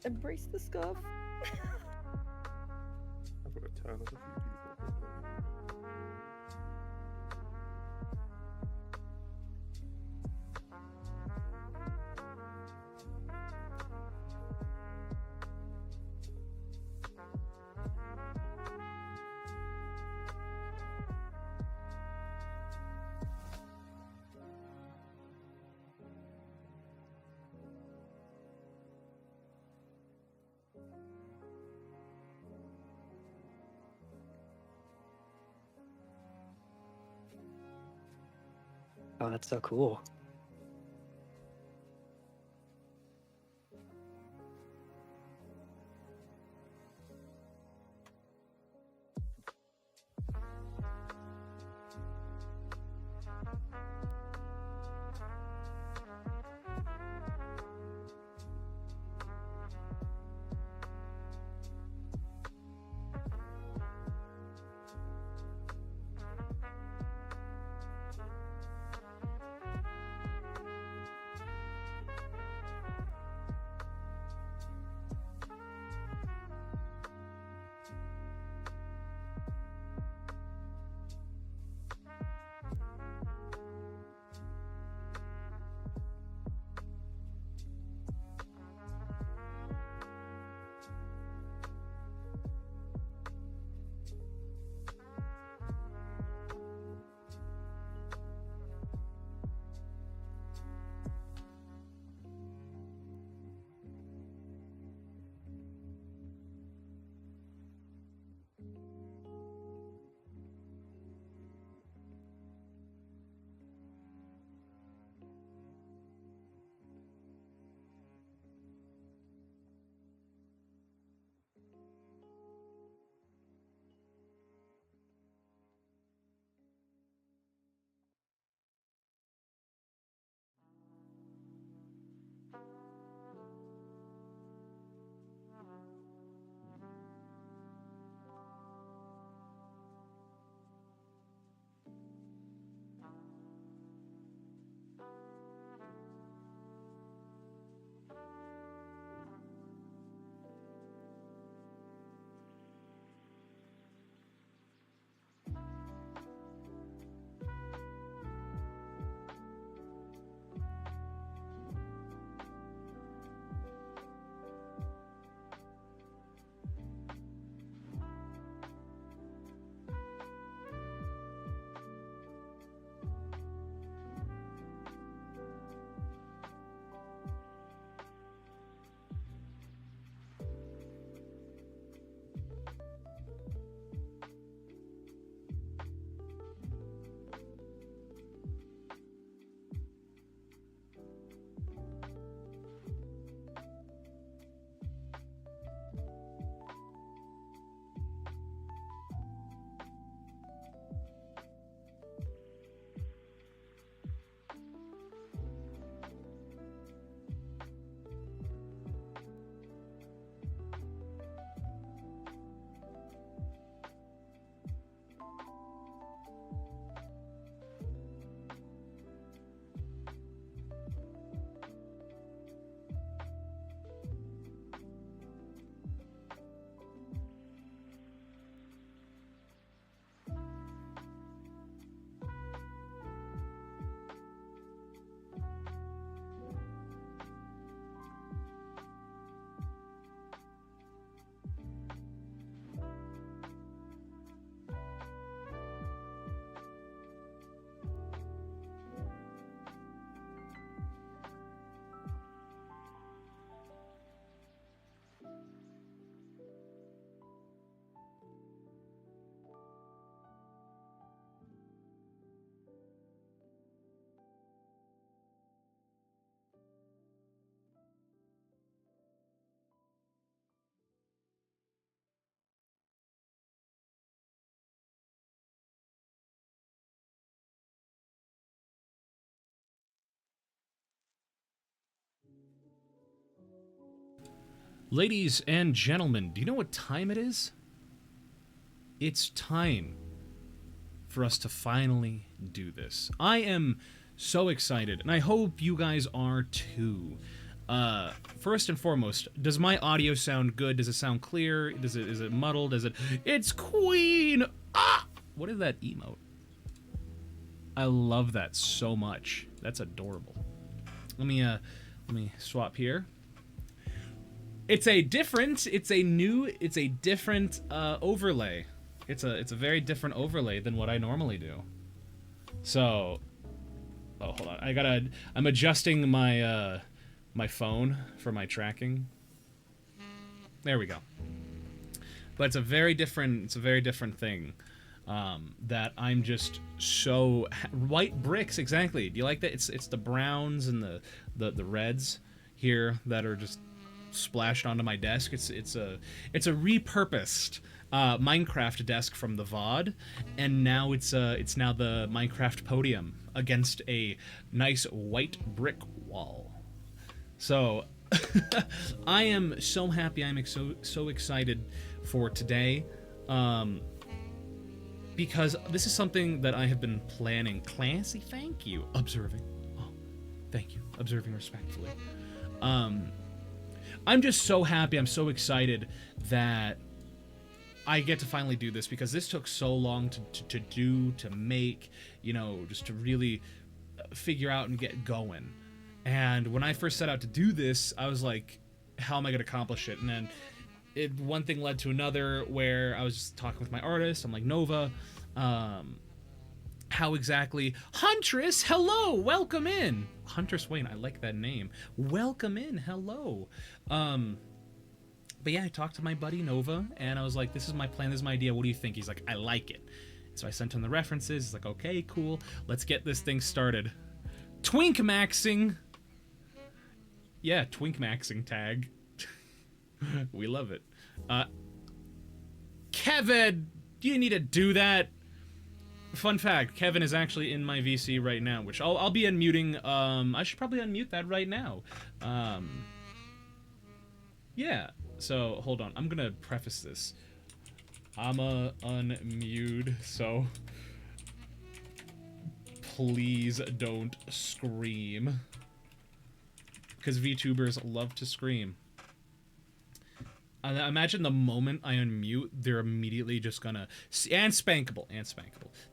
embrace the scuff. I'm gonna turn on a few people. Oh, that's so cool. Ladies and gentlemen, do you know what time it is? It's time for us to finally do this. I am so excited, and I hope you guys are too. First and foremost, does my audio sound good? Does it sound clear? Is it muddled? It's Queen! Ah! What is that emote? I love that so much. That's adorable. Let me swap here. It's a different overlay. It's a very different overlay than what I normally do. So, oh, hold on. I'm adjusting my my phone for my tracking. There we go. But it's a very different thing. That I'm just so white bricks, exactly. Do you like that? It's the browns and the reds here that are just splashed onto my desk. It's a repurposed Minecraft desk from the VOD, and now it's now the Minecraft podium against a nice white brick wall. So I am so happy. I'm so excited for today. Because this is something that I have been planning. Clancy, thank you. Observing. Oh, thank you. Observing respectfully. I'm just so happy. I'm so excited that I get to finally do this, because this took so long to make, you know, just to really figure out and get going. And when I first set out to do this, I was like, how am I going to accomplish it? And then one thing led to another, where I was just talking with my artist. I'm like, Nova, how exactly? Huntress, hello, welcome in. Huntress Wayne, I like that name. Welcome in, hello. But yeah, I talked to my buddy Nova, and I was like, this is my plan, this is my idea, what do you think? He's like, I like it. So I sent him the references. He's like, okay, cool, let's get this thing started. Twink maxing. Yeah, twink maxing tag. We love it. Kevin, do you need to do that? Fun fact, Kevin is actually in my VC right now, which I'll be unmuting. I should probably unmute that right now. Yeah, so hold on. I'm gonna preface this. I'ma unmute, so please don't scream. Because VTubers love to scream. I imagine the moment I unmute, they're immediately just gonna... And spankable.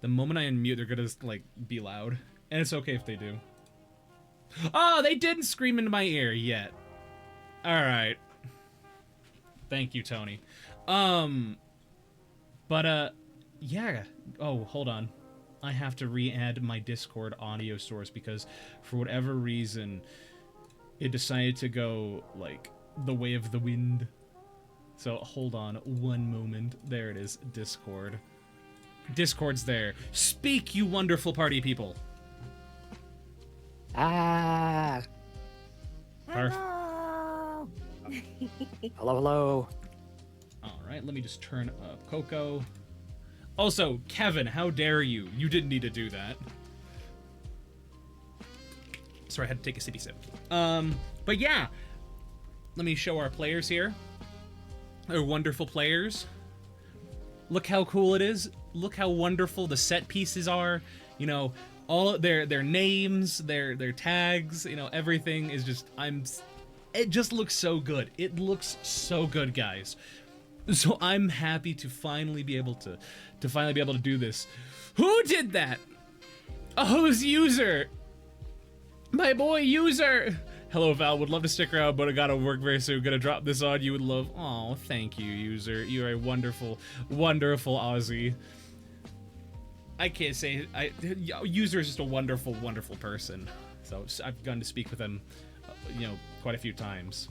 The moment I unmute, they're gonna, like, be loud. And it's okay if they do. Oh, they didn't scream into my ear yet. Alright. Thank you, Tony. Yeah. Oh, hold on. I have to re-add my Discord audio source because for whatever reason, it decided to go, like, the way of the wind. So, hold on one moment. There it is, Discord. Discord's there. Speak, you wonderful party people! Ah! Hello. Hello, hello. Alright, let me just turn up Coco. Also, Kevin, how dare you? You didn't need to do that. Sorry, I had to take a sippy sip. But yeah. Let me show our players here. They're wonderful players. Look how cool it is. Look how wonderful the set pieces are. You know, all their names, their tags, you know, everything is just it just looks so good. It looks so good, guys. So I'm happy to finally be able to do this. Who did that? Oh, it's User. My boy User. Hello, Val. Would love to stick around, but I gotta work very soon. Gonna drop this on. You would love. Oh, thank you, User. You're a wonderful, wonderful Aussie. I can't say. User is just a wonderful, wonderful person. So I've gone to speak with him, you know, quite a few times.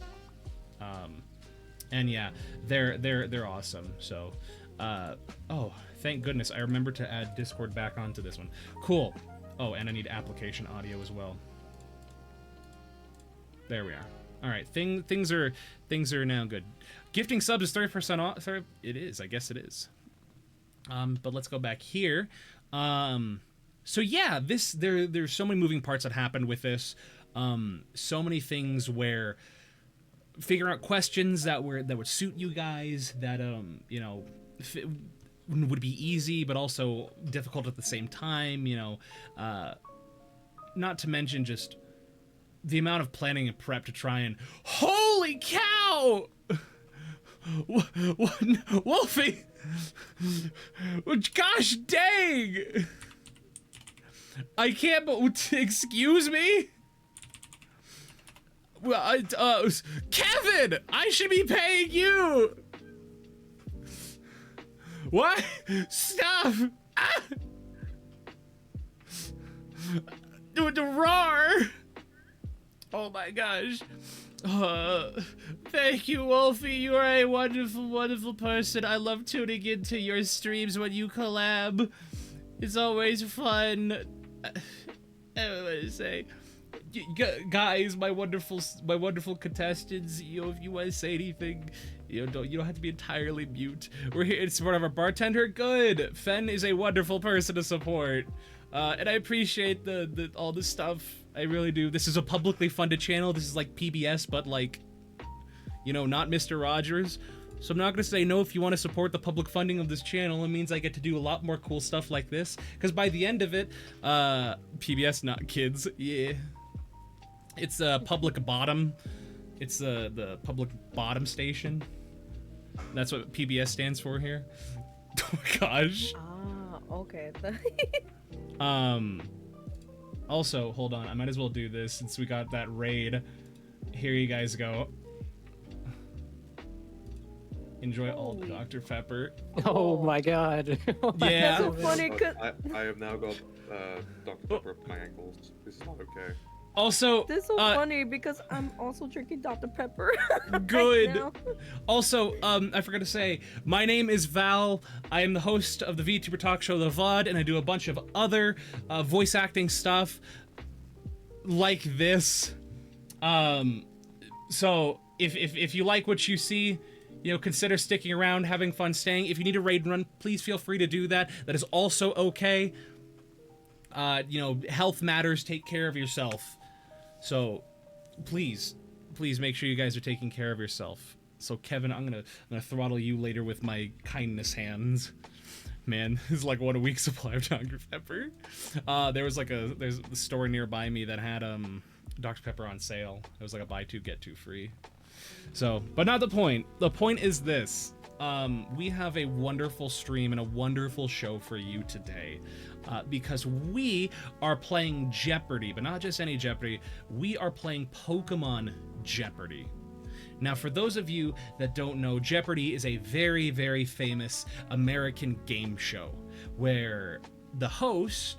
And yeah, they're awesome. So, oh, thank goodness I remembered to add Discord back onto this one. Cool. Oh, and I need application audio as well. There we are. All right, things are now good. Gifting subs is 30% off. Sorry, it is. I guess it is. But let's go back here. So yeah, there's so many moving parts that happened with this. So many things where figuring out questions that would suit you guys, that you know, would be easy but also difficult at the same time. You know, not to mention just the amount of planning and prep to try and... Holy cow! What? Wolfie! Gosh dang! I can't... Excuse me? Well, Kevin! I should be paying you! What? Stop! Ah! The roar! Oh my gosh. Thank you, Wolfie. You are a wonderful, wonderful person. I love tuning into your streams when you collab. It's always fun. I don't know what to say. Guys, my wonderful contestants, you know, if you want to say anything, you don't have to be entirely mute. We're here in support of our bartender. Good. Fen is a wonderful person to support. And I appreciate all this stuff. I really do. This is a publicly funded channel. This is like PBS, but like, you know, not Mr. Rogers. So I'm not gonna say no if you want to support the public funding of this channel. It means I get to do a lot more cool stuff like this. Because by the end of it, PBS, not kids. Yeah. It's a public bottom. It's the public bottom station. That's what PBS stands for here. Oh my gosh. Ah, okay. Also, hold on. I might as well do this since we got that raid. Here you guys go. Enjoy all the Dr. Pepper. Oh my god. Yeah. That's so funny, cause I have now got Dr. Pepper up my ankles. This is not okay. Also, this is so funny because I'm also drinking Dr. Pepper. Good. Right now. Also, I forgot to say, my name is Val. I am the host of the VTuber talk show, The VOD, and I do a bunch of other voice acting stuff like this. So if you like what you see, you know, consider sticking around, having fun staying. If you need a raid run, please feel free to do that. That is also okay. You know, health matters. Take care of yourself. So, please make sure you guys are taking care of yourself. So, Kevin, I'm gonna throttle you later with my kindness hands. Man, this is like what, a week supply of Dr. Pepper. There's a store nearby me that had Dr. Pepper on sale. It was like a buy two get two free. So, but not the point. The point is this. We have a wonderful stream and a wonderful show for you today. Because we are playing Jeopardy, but not just any Jeopardy. We are playing Pokemon Jeopardy. Now, for those of you that don't know, Jeopardy is a very, very famous American game show where the hosts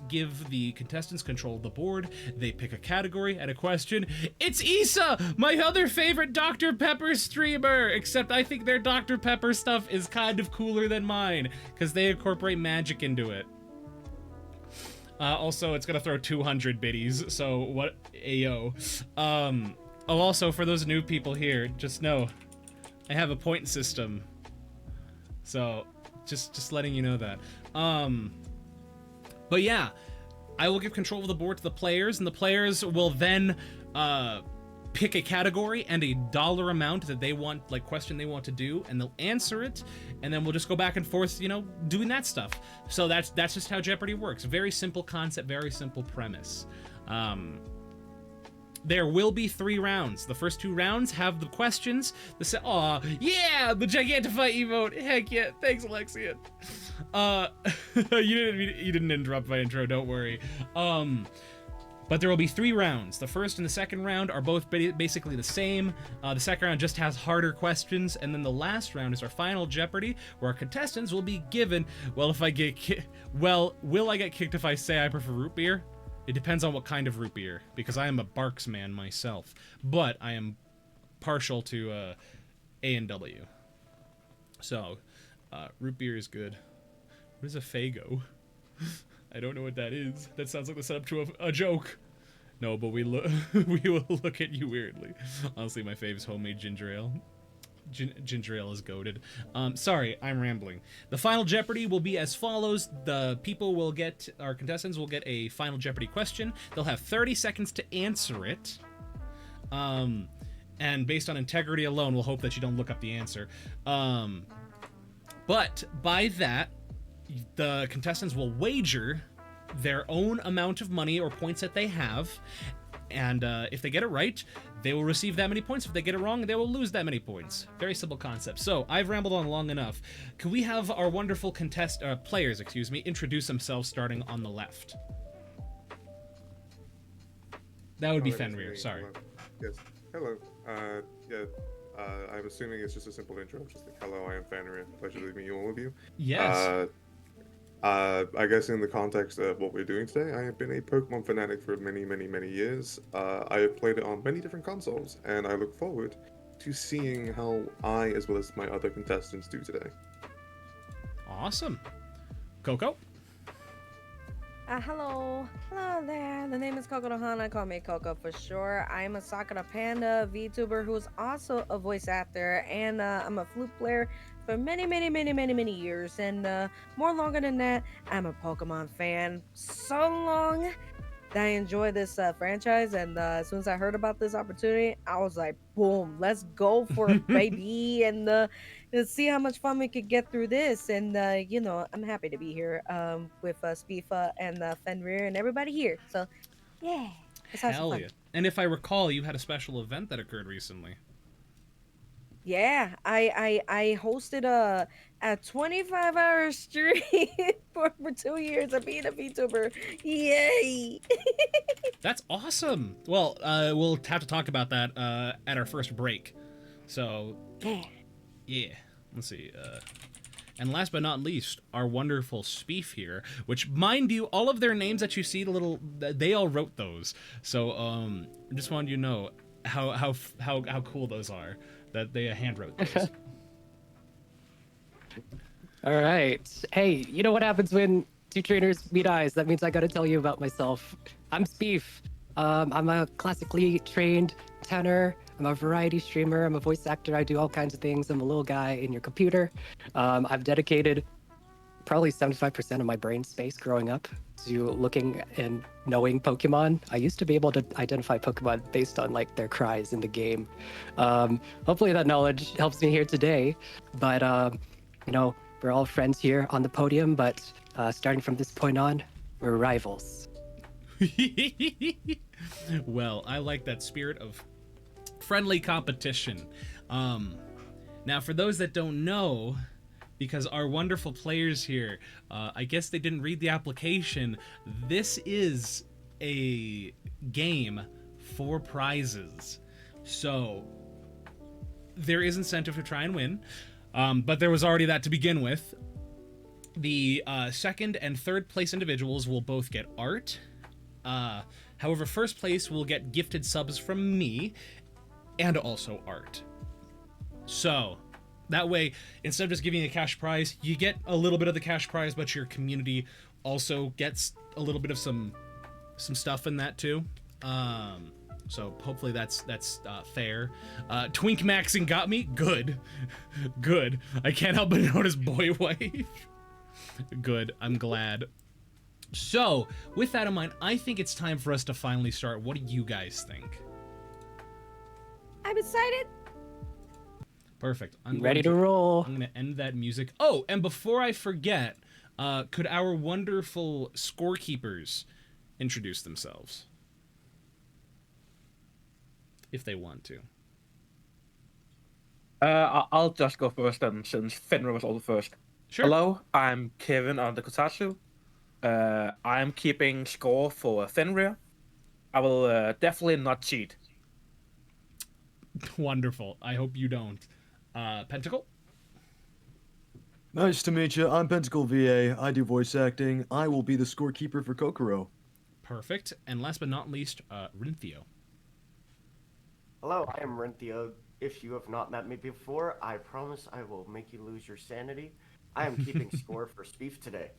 give the contestants control of the board. They pick a category and a question. It's Issa, my other favorite Dr. Pepper streamer, except I think their Dr. Pepper stuff is kind of cooler than mine because they incorporate magic into it. Also, it's gonna throw 200 biddies, so what? Ayo. Also, for those new people here, just know I have a point system. So, just letting you know that. But yeah, I will give control of the board to the players, and the players will then pick a category and a dollar amount that they want, like question they want to do, and they'll answer it, and then we'll just go back and forth, you know, doing that stuff. So that's just how Jeopardy works. Very simple concept, very simple premise. There will be 3 rounds. The first 2 rounds have the questions. Aw, yeah, the Gigantify emote. Heck yeah, thanks, Alexian. You didn't interrupt my intro, don't worry. But there will be 3 rounds. The first and the second round are both basically the same. The second round just has harder questions, and then the last round is our final Jeopardy, where our contestants will be given, well, if I get will I get kicked if I say I prefer root beer? It depends on what kind of root beer, because I am a Barks man myself, but I am partial to A&W. So, root beer is good. What is a Faygo? I don't know what that is. That sounds like the setup to a joke. No, but we will look at you weirdly. Honestly, my fave is homemade ginger ale. Ginger ale is goated. Sorry, I'm rambling. The final Jeopardy will be as follows. Our contestants will get a final Jeopardy question. They'll have 30 seconds to answer it. And based on integrity alone, we'll hope that you don't look up the answer. But by that, the contestants will wager their own amount of money or points that they have, and if they get it right, they will receive that many points. If they get it wrong, they will lose that many points. Very simple concept. So I've rambled on long enough. Can we have our wonderful players, introduce themselves, starting on the left? That would be Fenrir. Sorry. Yes. Hello. I'm assuming it's just a simple intro. Just like, hello, I am Fenrir. Pleasure to meet all of you. Yes. I guess in the context of what we're doing today, I have been a Pokemon fanatic for many, many, many years. I have played it on many different consoles, and I look forward to seeing how I, as well as my other contestants, do today. Awesome. Coco? Hello there. The name is Coco Nohana. Call me Coco for sure. I'm a Sakura Panda VTuber who's also a voice actor, and I'm a flute player for many, many, many, many, many years. And more longer than that, I'm a Pokemon fan. So long that I enjoy this franchise, and as soon as I heard about this opportunity, I was like, boom, let's go for it, baby, and let's see how much fun we could get through this. And I'm happy to be here with Speef and Fenrir and everybody here. So yeah, let's have some Hell fun. yeah. And if I recall, you had a special event that occurred recently. Yeah, I hosted a 25-hour stream for 2 years of being a VTuber. Yay! That's awesome. Well, we'll have to talk about that at our first break. So, yeah. Let's see. And last but not least, our wonderful Speef here, which, mind you, all of their names that you see, they all wrote those. So, I just wanted you to know how cool those are, that they hand wrote those. All right. Hey, you know what happens when two trainers meet eyes? That means I got to tell you about myself. I'm Speef. I'm a classically trained tenor. I'm a variety streamer. I'm a voice actor. I do all kinds of things. I'm a little guy in your computer. I've dedicated probably 75% of my brain space growing up to looking and knowing Pokemon. I used to be able to identify Pokemon based on like their cries in the game. Hopefully that knowledge helps me here today. But we're all friends here on the podium, but starting from this point on, we're rivals. Well, I like that spirit of friendly competition. Now, for those that don't know, because our wonderful players here, I guess they didn't read the application, this is a game for prizes. So, there is incentive to try and win, but there was already that to begin with. The second and third place individuals will both get art. However, first place will get gifted subs from me, and also art. So, that way, instead of just giving a cash prize, you get a little bit of the cash prize, but your community also gets a little bit of some stuff in that too. So hopefully that's fair. Twink maxing got me? Good. Good. I can't help but notice boy wife. Good. I'm glad. So, with that in mind, I think it's time for us to finally start. What do you guys think? I'm excited. Perfect. I'm Ready to roll. I'm going to end that music. Oh, and before I forget, could our wonderful scorekeepers introduce themselves? If they want to. I'll just go first then, since Fenrir was also first. Sure. Hello, I'm Kevin on the Kotatsu. I'm keeping score for Fenrir. I will definitely not cheat. Wonderful. I hope you don't. Pentacle? Nice to meet you. I'm Pentacle VA. I do voice acting. I will be the scorekeeper for Kokoro. Perfect. And last but not least, Rinthio. Hello, I am Renthio. If you have not met me before, I promise I will make you lose your sanity. I am keeping score for Speef today.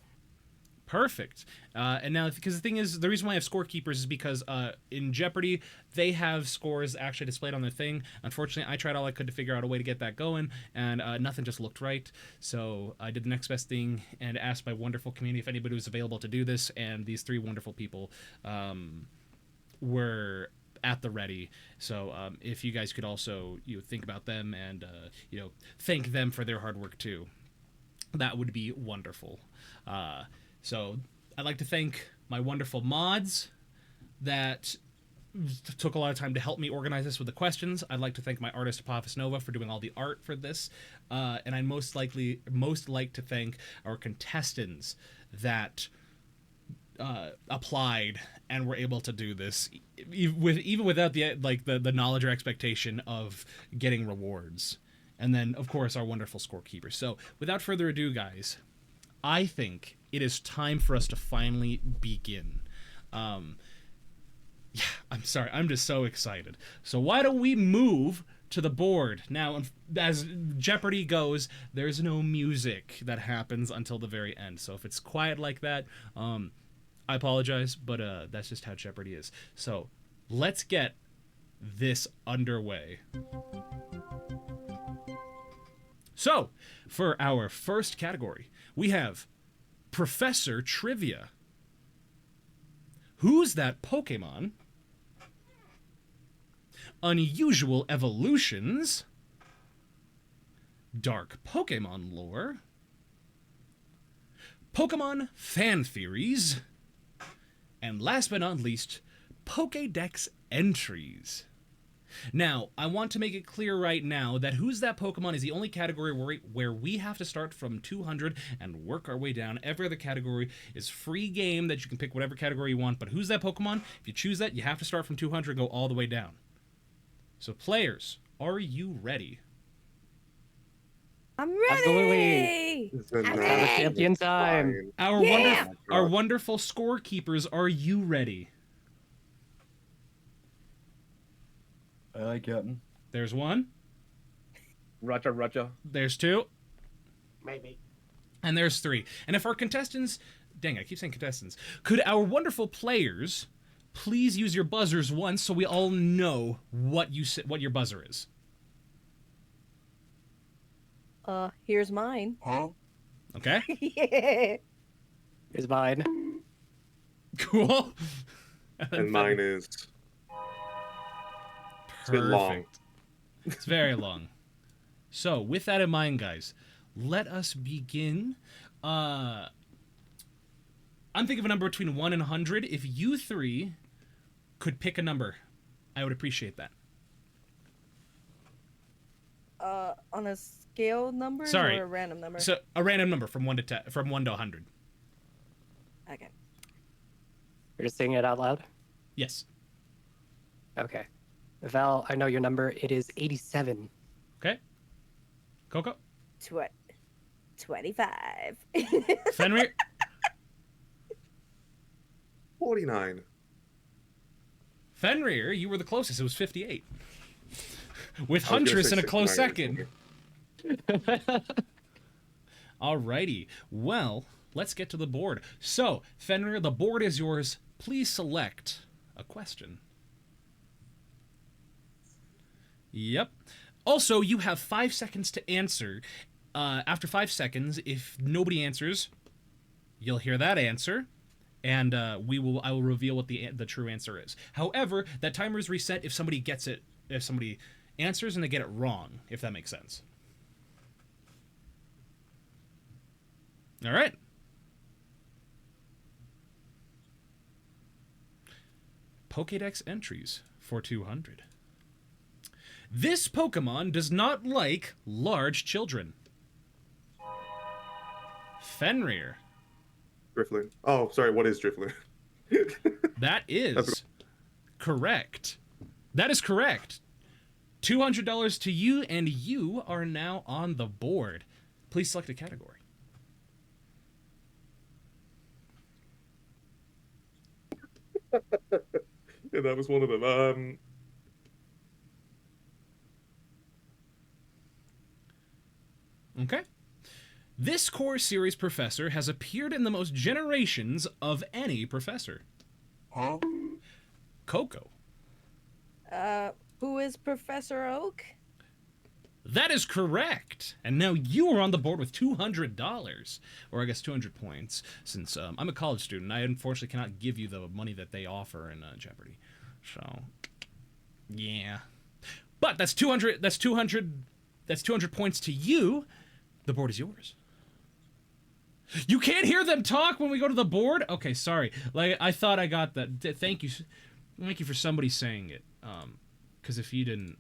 Perfect. And now, because the thing is, the reason why I have scorekeepers is because in Jeopardy, they have scores actually displayed on their thing. Unfortunately, I tried all I could to figure out a way to get that going, and nothing just looked right. So I did the next best thing and asked my wonderful community if anybody was available to do this, and these three wonderful people were at the ready. So if you guys could also think about them and thank them for their hard work too, that would be wonderful. So I'd like to thank my wonderful mods that took a lot of time to help me organize this with the questions. I'd like to thank my artist Apophis Nova for doing all the art for this, and I'd most like to thank our contestants that applied and were able to do this, even without the knowledge or expectation of getting rewards. And then, of course, our wonderful scorekeeper. So, without further ado, guys, I think it is time for us to finally begin. Yeah, I'm sorry. I'm just so excited. So why don't we move to the board? Now, as Jeopardy goes, there's no music that happens until the very end. So if it's quiet like that, I apologize, but that's just how Jeopardy is. So let's get this underway. So, for our first category, we have Professor Trivia. Who's that Pokemon? Unusual evolutions. Dark Pokemon lore. Pokemon fan theories. And last but not least, Pokédex entries. Now, I want to make it clear right now that Who's That Pokemon is the only category where we have to start from 200 and work our way down. Every other category is free game that you can pick whatever category you want, but Who's That Pokemon? If you choose that, you have to start from 200 and go all the way down. So players, are you ready? I'm ready. Absolutely. It's a I'm nice ready. Champion time. fine. Our wonderful scorekeepers, are you ready? Aye, Captain. There's one, Roger, Roger. there's two, Maybe. and there's three. And if our contestants, dang, I keep saying contestants, could our wonderful players please use your buzzers once so we all know what your buzzer is? Here's mine. Okay? Yeah. Here's mine. Cool. And mine is. It's a bit long. Perfect. It's very long. So, with that in mind, guys, let us begin. I'm thinking of a number between 1 and 100. If you three could pick a number, I would appreciate that. On a scale number Sorry. or a random number? So, a random number from 1 to 10, from 1 to 100. Okay. You're just saying it out loud? Yes. Okay. Val, I know your number. It is 87. Okay. Coco? 25. Fenrir? 49. Fenrir, you were the closest. It was 58. With I was gonna Huntress say in a close 69 second. Alrighty. Well, let's get to the board. So, Fenrir, the board is yours. Please select a question. Yep. Also, you have 5 seconds to answer. After 5 seconds, if nobody answers, you'll hear that answer, and I will reveal what the true answer is. However, that timer is reset if somebody gets it, if somebody answers and they get it wrong, if that makes sense. All right. Pokédex entries for 200. This Pokemon does not like large children. Fenrir. Drifloon. Oh, sorry. What is Drifloon? That is correct. That is correct. $200 to you, and you are now on the board. Please select a category. Yeah, that was one of them. Okay. This core series professor has appeared in the most generations of any professor. Coco. Who is Professor Oak? That is correct. And now you are on the board with $200, or I guess 200 points, since I'm a college student. I unfortunately cannot give you the money that they offer in Jeopardy. So, yeah. But that's 200. That's 200 points to you. The board is yours. You can't hear them talk when we go to the board? Okay, sorry. Like, I thought I got that. Thank you. Thank you for somebody saying it. Because if you didn't,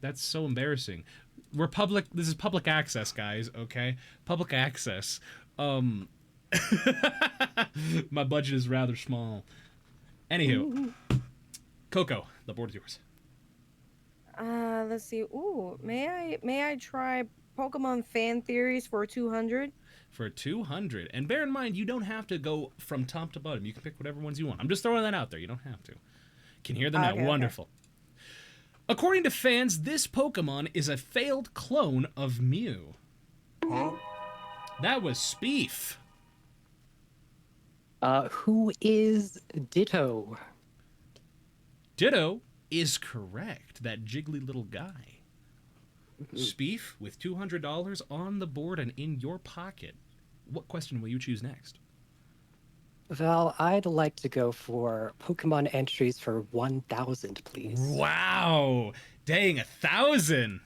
that's so embarrassing. We're public. This is public access, guys. Okay, public access. My budget is rather small. Anywho, Coco, the board is yours. Let's see. Ooh, may I try Pokemon fan theories for 200? For 200, and bear in mind, you don't have to go from top to bottom. You can pick whatever ones you want. I'm just throwing that out there. You don't have to. Can hear them now. Okay, Wonderful. According to fans, this Pokemon is a failed clone of Mew. That was Speef. Who is Ditto? Ditto is correct. That jiggly little guy. Speef, with $200 on the board and in your pocket. What question will you choose next? Well, I'd like to go for Pokemon entries for 1,000, please. Wow! Dang, 1,000!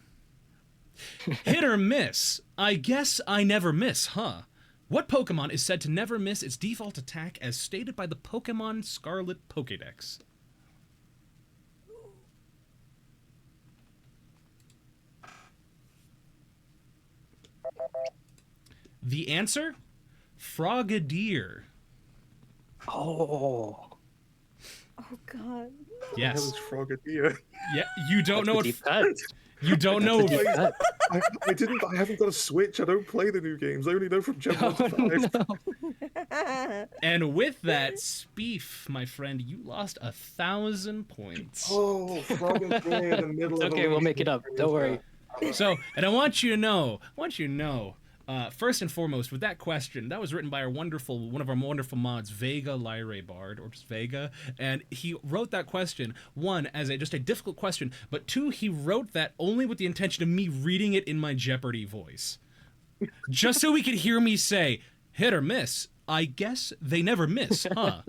Hit or miss? I guess I never miss, huh? What Pokemon is said to never miss its default attack as stated by the Pokemon Scarlet Pokédex? The answer? Frogadier. Oh. Oh God. Yes. That was Frogadier. Yeah, you don't know what... Deep cut. You don't know... Deep cut. I haven't got a Switch. I don't play the new games. I only know from Gen 1 to 5. No. And with that, Speef, my friend, you lost 1,000 points. Oh, Frogadier in the middle of Okay, we'll make it up. Don't worry. So, and I want you to know, first and foremost, with that question, that was written by one of our wonderful mods, Vega Lyre Bard, or just Vega, and he wrote that question, one, as just a difficult question, but two, he wrote that only with the intention of me reading it in my Jeopardy voice. Just so he could hear me say, hit or miss, I guess they never miss, huh?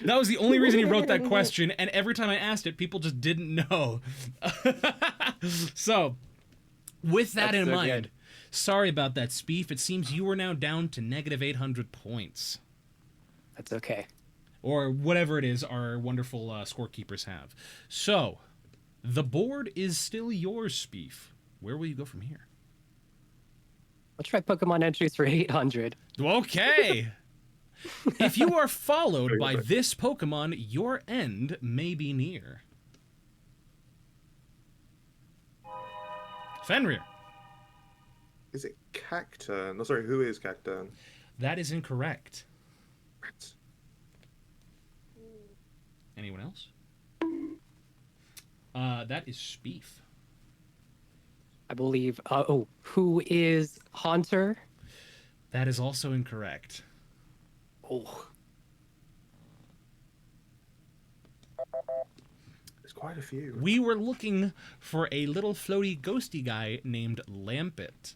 That was the only reason he wrote that question, and every time I asked it, people just didn't know. So, with that That's in so mind, good. sorry about that, Speef. It seems you are now down to negative 800 points. That's okay. Or whatever it is our wonderful scorekeepers have. So, the board is still yours, Speef. Where will you go from here? Let's try Pokemon entries for 800. Okay! If you are followed by this Pokemon, your end may be near. Fenrir. Is it Cacturn? No, sorry, who is Cacturn? That is incorrect. Anyone else? That is Speef. I believe. Who is Haunter? That is also incorrect. Oh. There's quite a few. We were looking for a little floaty ghosty guy named Lampet.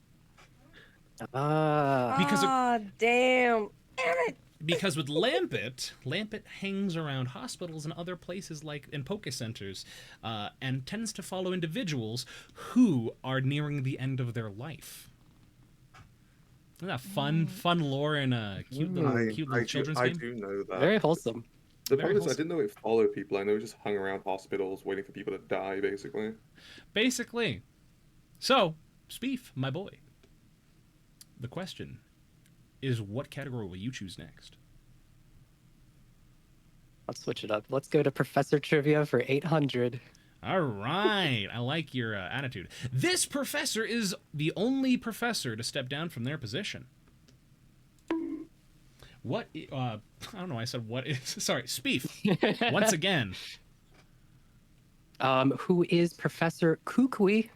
Because of- damn. Damn it. Because with Lampet hangs around hospitals and other places in Poke Centers, and tends to follow individuals who are nearing the end of their life. Isn't that fun lore in a cute little children's I game? do know that. Very wholesome. The Very problem is I wholesome. didn't know it followed people. I know it just hung around hospitals waiting for people to die, basically. Basically. So, Speef, my boy. The question is, what category will you choose next? Let's switch it up. Let's go to Professor Trivia for 800. All right. I like your attitude. This professor is the only professor to step down from their position. I don't know. I said what is... Sorry, Speef. Once again. Who is Professor Kukui?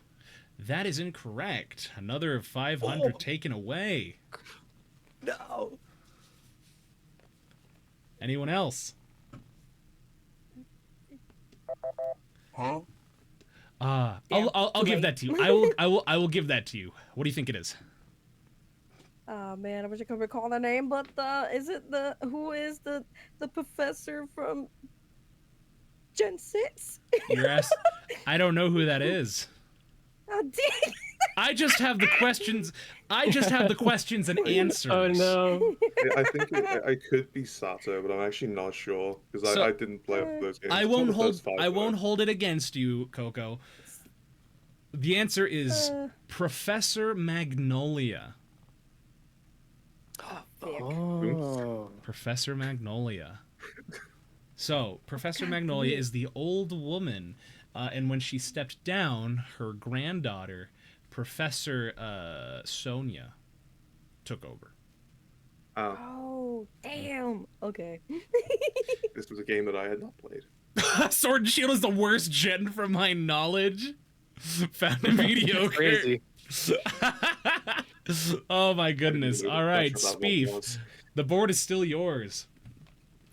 That is incorrect. Another 500 taken away. No. Anyone else? Huh? I'll give that to you. I will give that to you. What do you think it is? Oh man, I wish I could recall the name, but who is the professor from Gen 6? You're asked. I don't know who that is. Oh, dang. I just have the questions. I just have the questions and answers. Oh no. I think I could be Sato, but I'm actually not sure because So- I didn't play up those games. I It's won't not the hold. first five I that won't hold it against you, Coco. The answer is Professor Magnolia. Oh. Professor Magnolia. So, Professor Magnolia is the old woman, and when she stepped down, her granddaughter, Professor Sonia, took over. Oh, damn. Okay. This was a game that I had not played. Sword and Shield is the worst gen from my knowledge. Found it mediocre. Crazy. Oh my goodness. All right, That's what that one Speef. was. The board is still yours.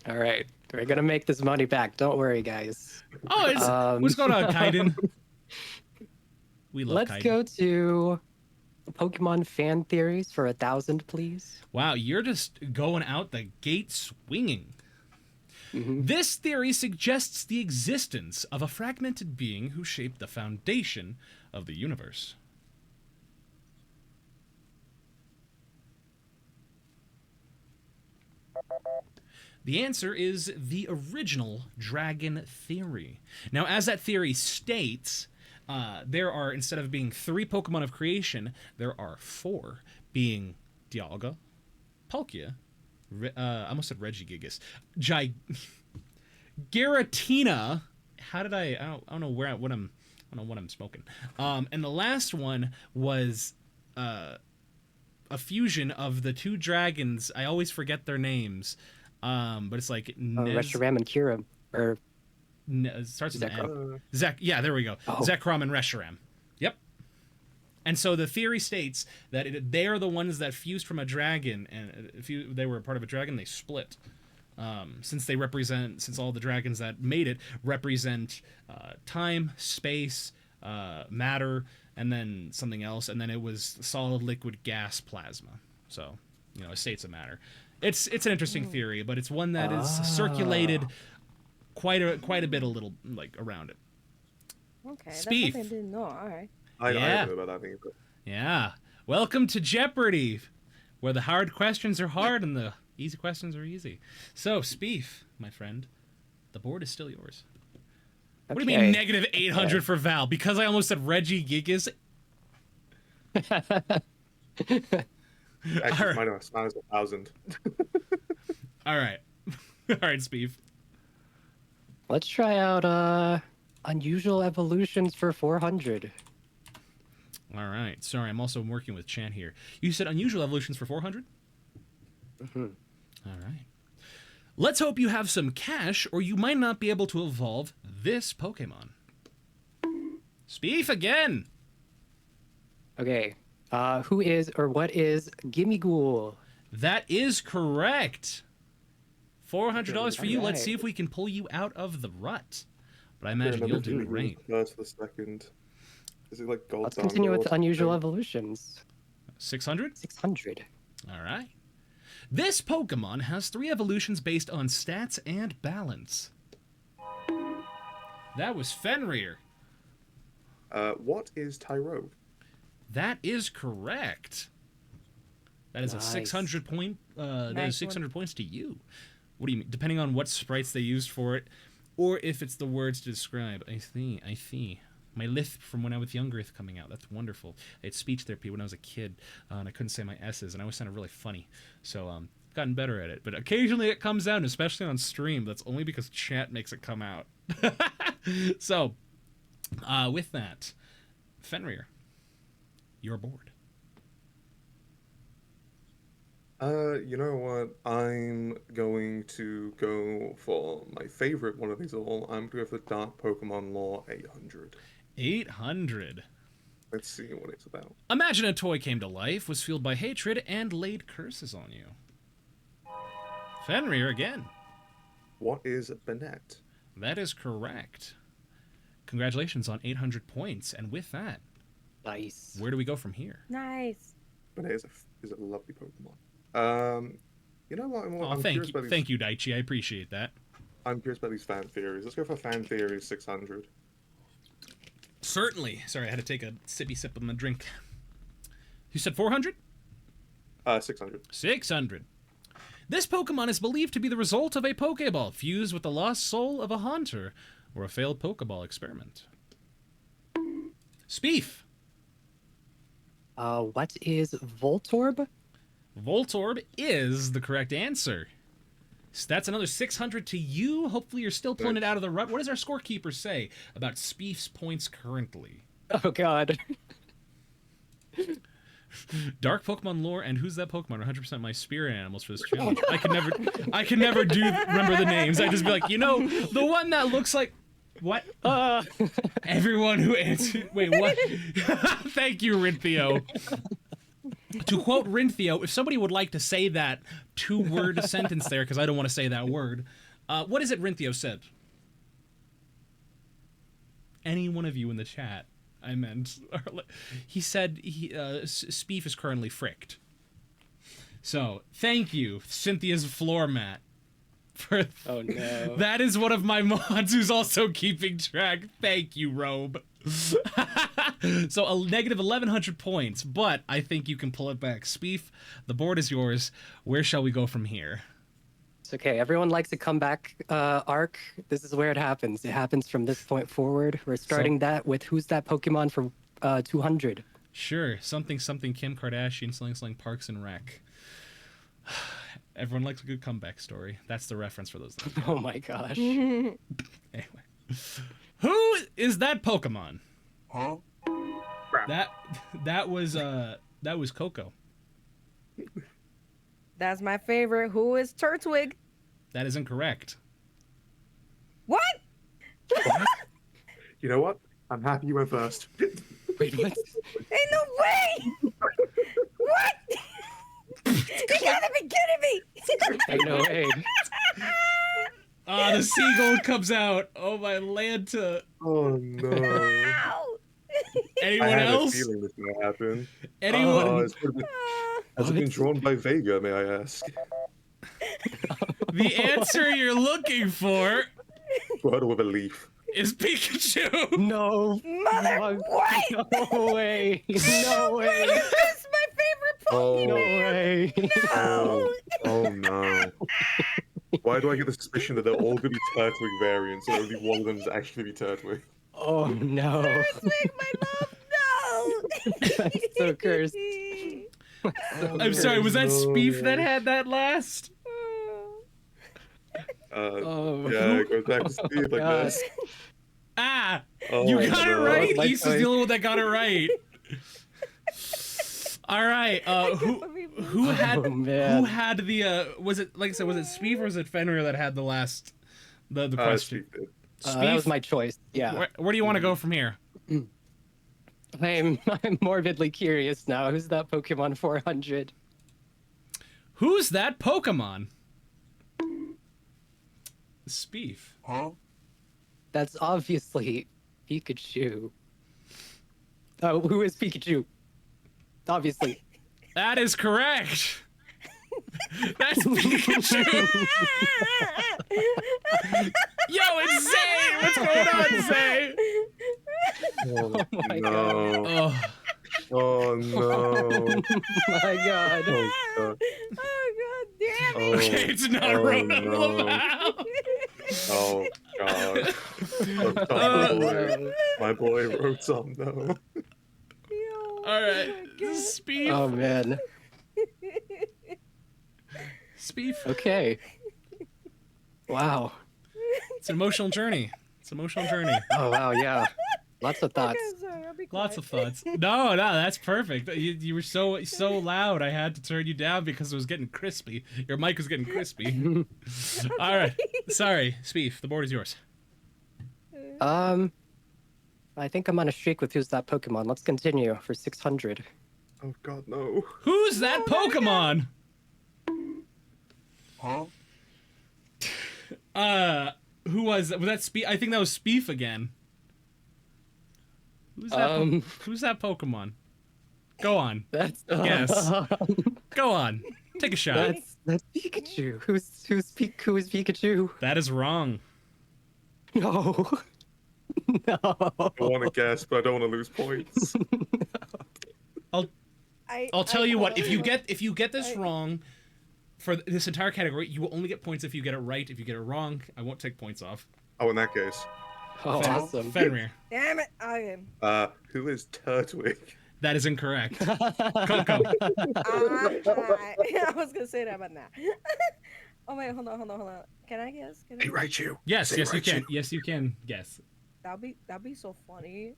All right. We're gonna make this money back. Don't worry, guys. Oh, it's what's going on, Kaiden? We love Let's Kaiden. go to Pokemon fan theories for 1,000, please. Wow, you're just going out the gate swinging. This theory suggests the existence of a fragmented being who shaped the foundation of the universe. The answer is the original dragon theory. Now, as that theory states, there are, instead of being 3 Pokemon of creation, there are 4, being Dialga, Palkia, I almost said Regigigas, Giratina. How did I don't know what I'm smoking. And the last one was a fusion of the 2 dragons. I always forget their names. But it's like Reshiram and Kira. Or it starts with an Zekrom. N. Zek. Yeah, there we go. Oh. Zekrom and Reshiram. Yep. And so the theory states that they are the ones that fused from a dragon, and if they were a part of a dragon, they split. Since all the dragons that made it represent time, space, matter, and then something else, and then it was solid, liquid, gas, plasma. So, it states of matter. It's an interesting theory, but it's one that is circulated quite a bit, around it. Okay. That's Speef. something I didn't know. All right. I Yeah. don't know about that thing, but Yeah. Welcome to Jeopardy, where the hard questions are hard and the easy questions are easy. So, Speef, my friend, the board is still yours. What do you mean negative 800 for Val? Because I almost said Reggie Gigas? actually, mine is 1,000. All right. All right, Speef. Let's try out unusual evolutions for 400. All right. Sorry, I'm also working with chat here. You said unusual evolutions for 400? Mm-hmm. All right. Let's hope you have some cash, or you might not be able to evolve this Pokemon. Speef again! Okay. Who is or what is Gimmighoul? That is correct. $400 for you. Let's Alright. see if we can pull you out of the rut. But I I imagine remember you'll do doing great. the first, the second. Is it like gold? Let's continue with Diamond or unusual something? evolutions. 600? 600. All right. This Pokemon has 3 evolutions based on stats and balance. That was Fenrir. What is Tyro? That is correct. That is a Nice. 600 point. That Nice is 600 points to you. What do you mean? Depending on what sprites they used for it, or if it's the words to describe. I see. My lisp from when I was younger is coming out. That's wonderful. I had speech therapy when I was a kid, and I couldn't say my S's, and I always sounded really funny. So, gotten better at it. But occasionally it comes out, and especially on stream. That's only because chat makes it come out. So, with that, Fenrir, you're bored. You know what? I'm going to go for my favorite one of these all. I'm going to go for the Dark Pokemon Lore 800. 800. Let's see what it's about. Imagine a toy came to life, was fueled by hatred, and laid curses on you. Fenrir again. What is Bennett? That is correct. Congratulations on 800 points. And with that, Nice. where do we go from here? Nice. Bennett is a lovely Pokemon. You know what? Oh, I'm thank curious you. about these, Thank you, Daichi. I appreciate that. I'm curious about these fan theories. Let's go for fan theories 600. Certainly. Sorry, I had to take a sippy sip of my drink. You said 400? 600. 600. This Pokemon is believed to be the result of a Pokeball fused with the lost soul of a hunter or a failed Pokeball experiment. Speef. What is Voltorb? Voltorb is the correct answer. So that's another 600 to you. Hopefully you're still pulling it out of the rut. What does our scorekeeper say about Speef's points currently? Oh god. Dark Pokemon lore and who's that Pokemon are 100% my spirit animals for this challenge. I can never remember the names. I just be like, you know, the one that looks like what? Everyone who answered. Wait, what? Thank you, Rinthio. To quote Rinthio, if somebody would like to say that 2-word sentence there, because I don't want to say that word, what is it Rinthio said? Any one of you in the chat, I meant. He said Speef is currently fricked. So, thank you, Cynthia's floor mat. Oh no. That is one of my mods who's also keeping track. Thank you, Robe. So a negative 1,100 points, but I think you can pull it back. Speef, the board is yours. Where shall we go from here? It's okay. Everyone likes a comeback arc. This is where it happens. It happens from this point forward. We're starting that with who's that Pokemon for 200. Sure. Something Kim Kardashian, Sling Parks and Rec. Everyone likes a good comeback story. That's the reference for those. Oh my gosh. Anyway. Who is that Pokemon? Huh? That was Coco. That's my favorite. Who is Turtwig? That is incorrect. What? You know what? I'm happy you went first. Wait, what? Ain't no way! What? You gotta be kidding me! Ain't no way. Ah, the seagull comes out. Oh my Lanta. Oh no. Ow! Anyone I had else? a feeling this might happen. Anyone? Has it been drawn by Vega, may I ask? The answer you're looking for Bird with a leaf. is Pikachu. No. Mother, what? No way. No way. That's my favorite Oh, No Pokemon! way. oh, oh no. Why do I get the suspicion that they're all going to be Turtwig variants and only one of them is actually be Turtwig? Oh no. Turtwig, my love, no! I'm so cursed. I'm sorry, was that No. Speef that had that last? Oh. Yeah, it goes back to Speed like God. this. Ah! Oh, You got it no. right! My East is the choice. only one that got it right. Alright, who had Oh, man. who had the was it like I said, was it Speef or was it Fenrir that had the last the question? Speed did. That was my choice. Yeah. Where do you want to go from here? I'm morbidly curious now. Who's that Pokemon 400? Who's that Pokemon? Speef. Huh? That's obviously Pikachu. Oh, who is Pikachu? Obviously. That is correct. That's Pikachu. Yo, it's Zay. What's going on, Zay? Oh, my no. Oh, Oh no. My god. Oh god. Oh, god damn it! okay, it's not Oh, Rhoda no. Lamau. Oh god. Oh, Oh, my boy wrote some though. Yo, All right, oh my God. Speef. Oh man. Speef. Okay. Wow. It's an emotional journey. It's an emotional journey. Oh wow, yeah. Lots of thoughts. Okay, sorry, I'll be Lots quiet. of thoughts. No, that's perfect. You were so loud. I had to turn you down because it was getting crispy. Your mic was getting crispy. All right. Sorry, Speef. The board is yours. I think I'm on a streak with who's that Pokemon. Let's continue for 600. Oh god no. Who's that Pokemon? Huh? Who was that? Was that Speef? I think that was Speef again. Who's that? Who's that Pokemon? Go on. That's Yes. Go on. Take a shot. that's Pikachu. Who is Pikachu? That is wrong. No. No. I want to guess, but I don't want to lose points. I'll tell you what. If you get this I- wrong, for this entire category, you will only get points if you get it right. If you get it wrong, I won't take points off. Oh, in that case, Oh, awesome. Fenrir. Damn it. Okay. who is Turtwig? That is incorrect. Coco. I was gonna say that, but nah. Oh wait, hold on. Can I guess? Can I guess? Raichu. Yes, Say yes, you Raichu. can. Yes, you can. Guess. That'd be so funny.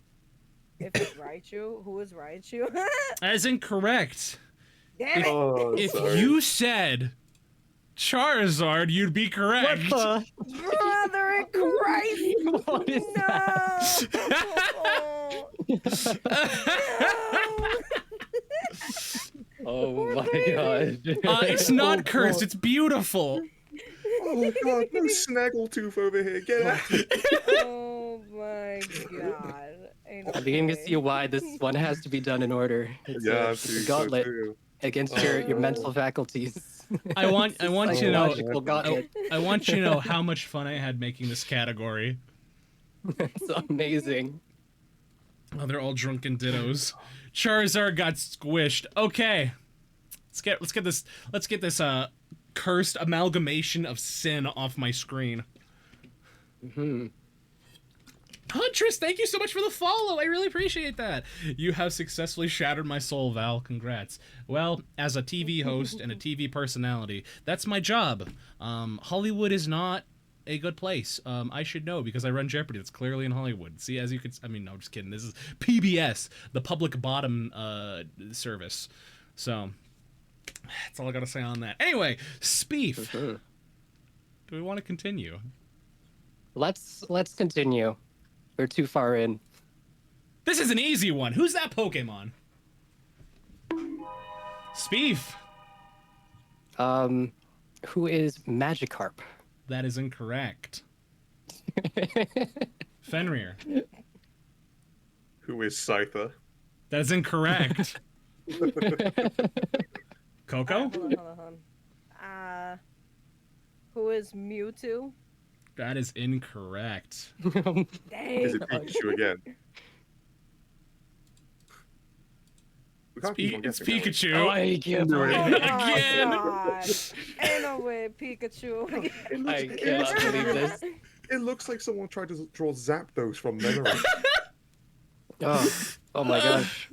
If it's Raichu, who is Raichu? That is incorrect. Damn it! Oh, If sorry. you said Charizard, you'd be correct. What Brother in Christ! What is Oh my god. It's not cursed. It's beautiful. Oh god, no Snaggletooth over here. Get out. Oh my god. Ain't no I'm beginning to way. see why this one has to be done in order. It's Yeah, a, I'm it's seeing a so gauntlet too. against your mental faculties. I want you to know. Psychological gauntlet. I want you to know how much fun I had making this category. It's amazing. Oh, they're all drunken dittos. Charizard got squished. Okay, let's get this cursed amalgamation of sin off my screen. Hmm. Huntress, thank you so much for the follow. I really appreciate that. You have successfully shattered my soul, Val. Congrats. Well, as a TV host and a TV personality, that's my job. Hollywood is not a good place. I should know because I run Jeopardy. That's clearly in Hollywood. See, as you could, I mean, no, I'm just kidding. This is PBS, the public bottom service. So that's all I gotta say on that. Anyway, Speef. Do we want to continue? Let's continue. We're too far in. This is an easy one. Who's that Pokemon? Speef. Who is Magikarp? That is incorrect. Fenrir. Who is Scyther? That is incorrect. Coco? Hold on. Who is Mewtwo? That is incorrect. Dang. Is it Pikachu again? We can't keep on It's guessing, can we? Pikachu. Oh, I can't Oh believe my it. Again. God. Ain't no way, Pikachu. I cannot believe this. It looks like someone tried to draw Zapdos from memory. Oh my gosh.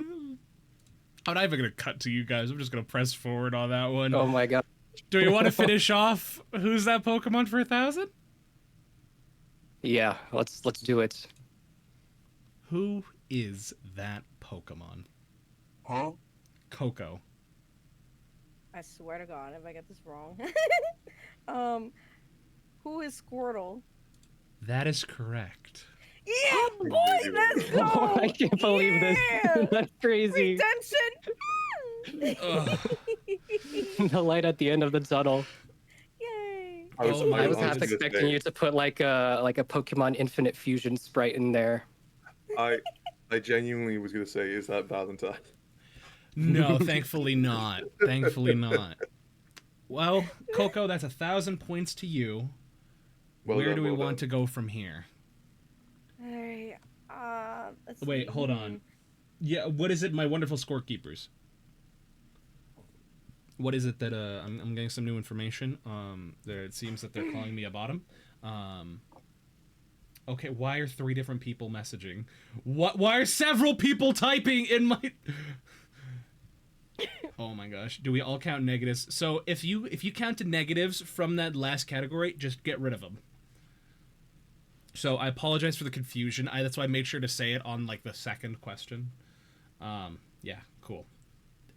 I'm not even gonna cut to you guys. I'm just gonna press forward on that one. Oh my god. Do we want to finish off? Who's that Pokemon for 1,000? Yeah, let's do it. Who is that Pokemon? Huh? Coco. I swear to God, if I get this wrong. Who is Squirtle? That is correct. Yeah, boy, let's go! Oh, I can't believe Yeah! this. That's crazy. Redemption! Ugh. The light at the end of the tunnel. Yay! Oh my I was God. half expecting you to put like a Pokemon Infinite Fusion sprite in there. I genuinely was gonna say, is that Valentine? No, thankfully not. Thankfully not. Well, Coco, that's 1,000 points to you. Well Where done, do we well want to done. go from here? Alright, let's Wait, see. hold on. Yeah, what is it, my wonderful scorekeepers? What is it that I'm getting some new information? There it seems that they're calling me a bottom. Okay, why are 3 different people messaging? Why are several people typing in my? Oh my gosh! Do we all count negatives? So if you counted negatives from that last category, just get rid of them. So I apologize for the confusion. That's why I made sure to say it on like the second question. Yeah, cool.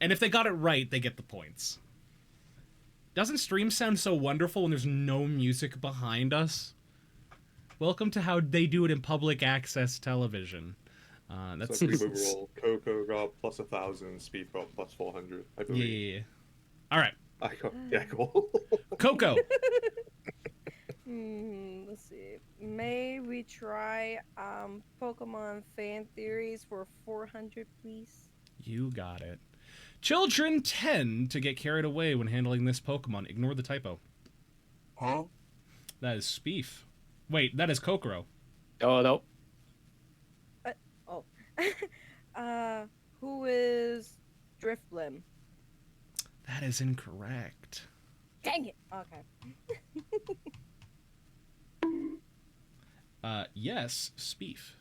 And if they got it right, they get the points. Doesn't stream sound so wonderful when there's no music behind us? Welcome to how they do it in public access television. That's So I believe overall, Coco got plus 1,000, Speed got plus 400. I believe. yeah. All right, I got cool. Coco. Let's see. May we try Pokemon fan theories for 400, please? You got it. Children tend to get carried away when handling this Pokemon. Ignore the typo. Huh? That is Speef. Wait, that is Kokoro. Oh no. Who is Drifblim. That is incorrect. Dang it. Okay. Yes, Speef.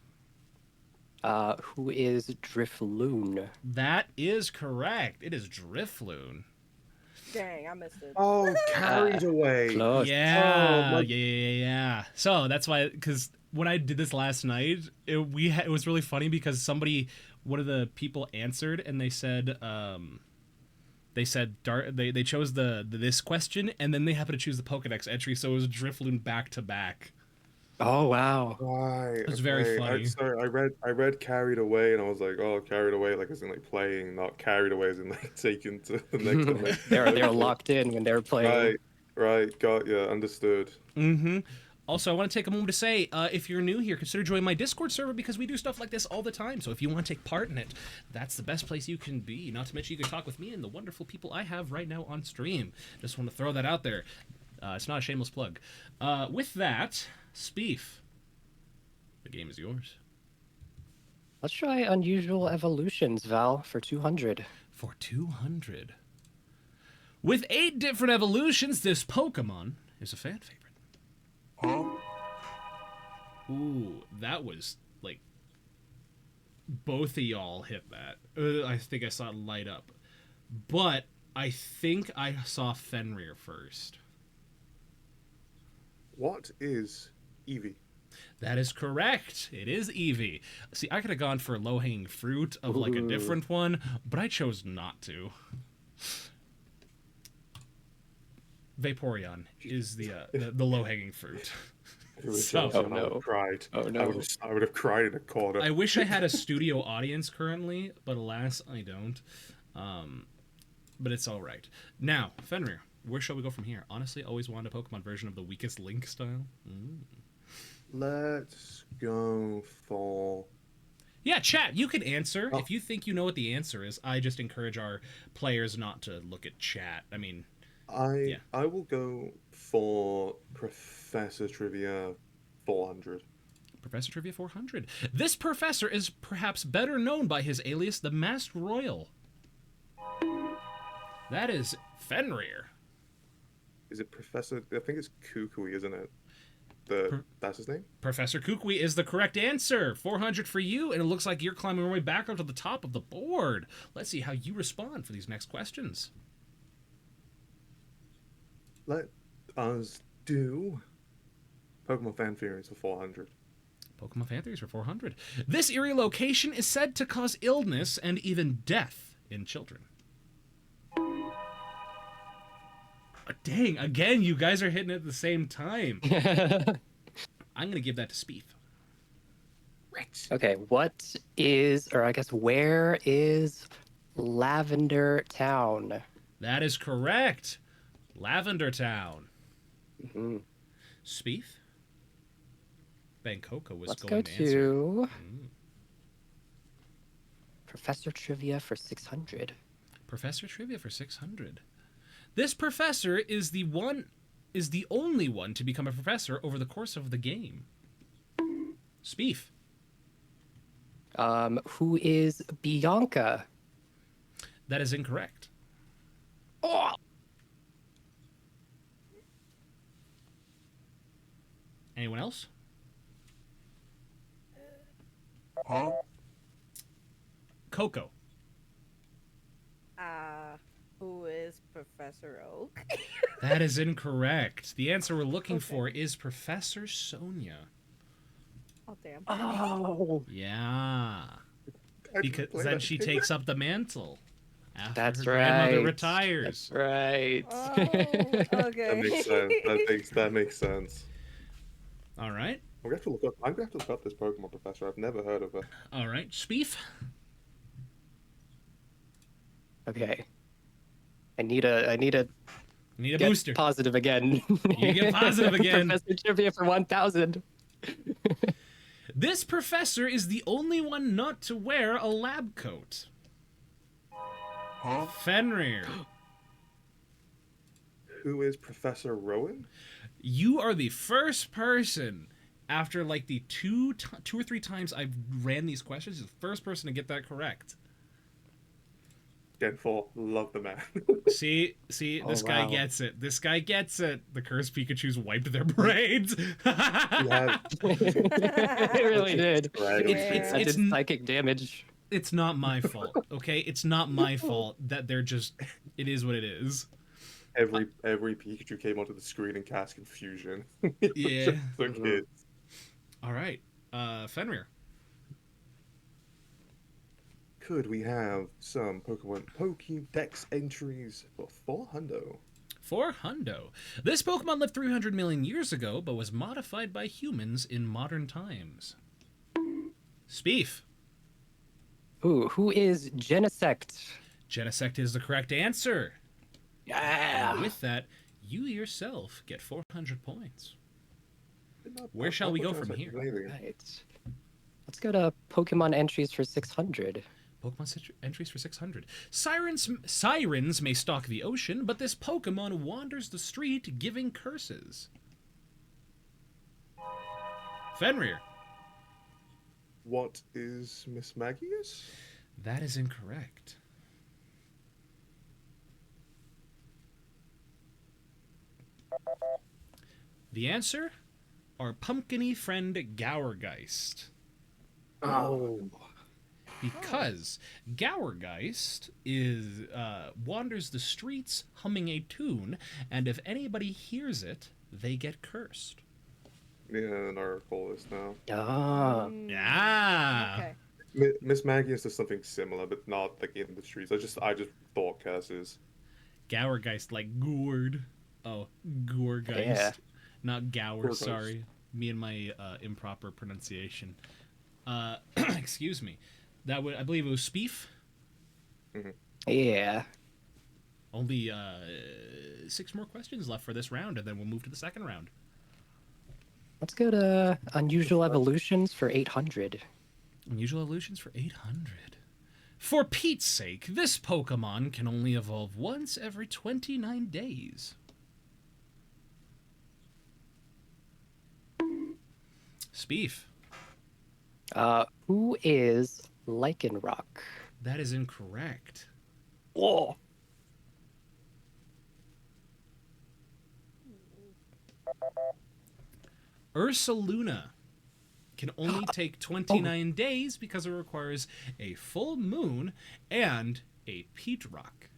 Who is Drifloon? That is correct. It is Drifloon. Dang, I missed it. Oh, carried away. Close. Yeah, Oh, my- yeah. So that's why, because when I did this last night, it was really funny because one of the people answered and they said they chose this question and then they happened to choose the Pokedex entry, so it was Drifloon back to back. Oh wow. Right. It was very funny. I read carried away and I was like, oh, carried away, like as in like playing, not carried away as in like taken to the next dimension. they're locked in when they're playing. Right, got ya, understood. Mm-hmm. Also, I want to take a moment to say, if you're new here, consider joining my Discord server because we do stuff like this all the time. So if you want to take part in it, that's the best place you can be. Not to mention you can talk with me and the wonderful people I have right now on stream. Just want to throw that out there. It's not a shameless plug. With that, Speef, the game is yours. Let's try unusual evolutions, Val, for 200. For 200. With 8 different evolutions, this Pokemon is a fan favorite. Ooh, that was, like, both of y'all hit that. I think I saw it light up. But I think I saw Fenrir first. What is Eevee? That is correct. It is Eevee. See, I could have gone for low-hanging fruit of, like, a different one, but I chose not to. Vaporeon is the low-hanging fruit. It was So- awesome. Oh, I would no. have cried. Oh, no. I would have cried in a corner. I wish I had a studio audience currently, but alas, I don't. But it's all right. Now, Fenrir, where shall we go from here? Honestly, always wanted a Pokemon version of the weakest Link style. Let's go for... Yeah, chat, you can answer. Oh. If you think you know what the answer is, I just encourage our players not to look at chat. I mean, I will go for Professor Trivia 400. Professor Trivia 400. This professor is perhaps better known by his alias, the Masked Royal. That is Fenrir. Is it Professor? I think it's Kukui, isn't it? That's his name? Professor Kukui is the correct answer. 400 for you, and it looks like you're climbing your way back up to the top of the board. Let's see how you respond for these next questions. Let us do Pokemon Fan Theories for 400. Pokemon Fan Theories for 400. This eerie location is said to cause illness and even death in children. Dang, again, you guys are hitting it at the same time. I'm going to give that to Speef. Okay, what is, or I guess where is Lavender Town? That is correct. Lavender Town. Mm-hmm. Speef? Bangkoko was Let's go going to answer. to Professor Trivia for 600. Professor Trivia for 600. This professor is the only one to become a professor over the course of the game. Speef. Who is Bianca? That is incorrect. Oh! Anyone else? Coco. Who is Professor Oak? That is incorrect. The answer we're looking for is Professor Sonia. Oh, damn. Oh! Yeah. I Because play then that she game. takes up the mantle after That's her grandmother right. retires. That's right. Oh, That okay. makes sense. That makes sense. All right. I'm gonna have to look up this Pokemon Professor. I've never heard of her. All right. Speef. Okay. I need a Need a get booster. positive again. You get positive again. Professor Trivia for 1000. This professor is the only one not to wear a lab coat. Fenrir. Who is Professor Rowan? You are the first person after like the two or three times I've ran these questions, you're the first person to get that correct. Gen 4, love the man. See, Oh, this guy wow. gets it. This guy gets it. The cursed Pikachu's wiped their brains. It really did. Right. It's That it's did psychic damage. it's not my fault, okay? It's not my fault that they're just. It is what it is. Every Pikachu came onto the screen and cast confusion. Yeah. So kids. All right, Fenrir. Could we have some Pokemon Pokédex entries for 400? For Hundo. This Pokemon lived 300 million years ago, but was modified by humans in modern times. Speef. Ooh, who is Genesect? Genesect is the correct answer. Yeah. With that, you yourself get 400 points. Where shall we go from here? Right. Let's go to Pokemon entries for 600. Pokemon entries for 600. Sirens may stalk the ocean, but this Pokemon wanders the street giving curses. Fenrir. What is Miss Magius? That is incorrect. The answer? Our pumpkiny friend Gourgeist. Oh. Because Gourgeist is wanders the streets humming a tune, and if anybody hears it, they get cursed. Yeah, an article is now. Ah. Yeah. Okay. Miss Magius does something similar, but not like in the streets. I just thought curses. Gourgeist, like gourd. Oh, Gourgeist. Yeah. Not Gour, Gourgeist. sorry. Me and my improper pronunciation. Excuse me. That would, I believe it was Speef. Yeah. Only 6 more questions left for this round, and then we'll move to the second round. Let's go to Unusual Evolutions for 800. Unusual evolutions for 800. For Pete's sake, this Pokemon can only evolve once every 29 days. Speef. Who is Lycanroc? That is incorrect. Whoa. Ursaluna can only take 29 days because it requires a full moon and a peat rock.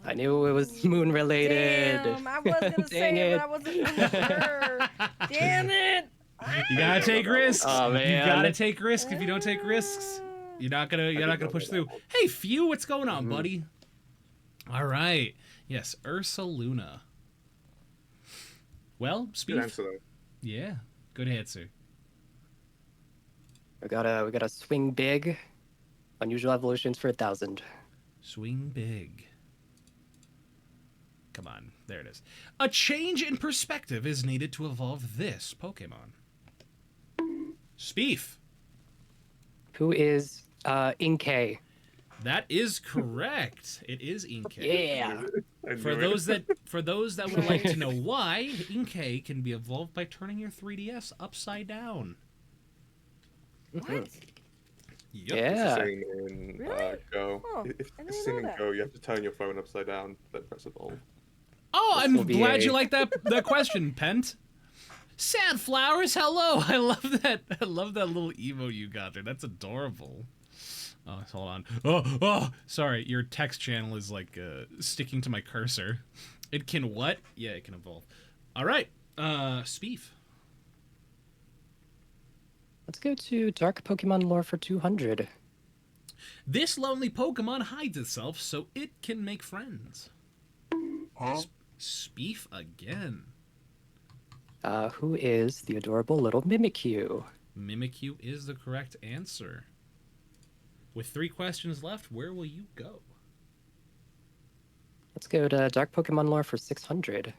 I knew it was moon related. Damn, I was gonna Dang say it, it. but I wasn't sure. Damn it! You gotta take risks. Oh, You man. gotta take risks. If you don't take risks, you're not gonna push through. Hey, Few, what's going on, buddy? All right. Yes, Ursaluna. Well, Good Speef. answer though. Yeah, good answer. We gotta swing big. Unusual Evolutions for 1,000. Swing big. Come on, there it is. A change in perspective is needed to evolve this Pokemon. Speef. Who is Inkay? That is correct. It is Inkay. Yeah. I For knew those it. that would like to know why, Inkay can be evolved by turning your 3DS upside down. What? Yep. Yeah. Same in Really? Go. Oh, If I it's didn't same know in that. Go, you have to turn your phone upside down, then press evolve. Oh, This I'm will be glad a- you like that question, Pent. Sandflowers, hello. I love that. I love that little emote you got there. That's adorable. Oh, hold on. Oh, sorry. Your text channel is like sticking to my cursor. It can what? Yeah, it can evolve. All right. Speef. Let's go to Dark Pokemon Lore for 200. This lonely Pokemon hides itself so it can make friends. Speef again. Who is the adorable little Mimikyu? Mimikyu is the correct answer. With 3 questions left, where will you go? Let's go to Dark Pokemon Lore for 600.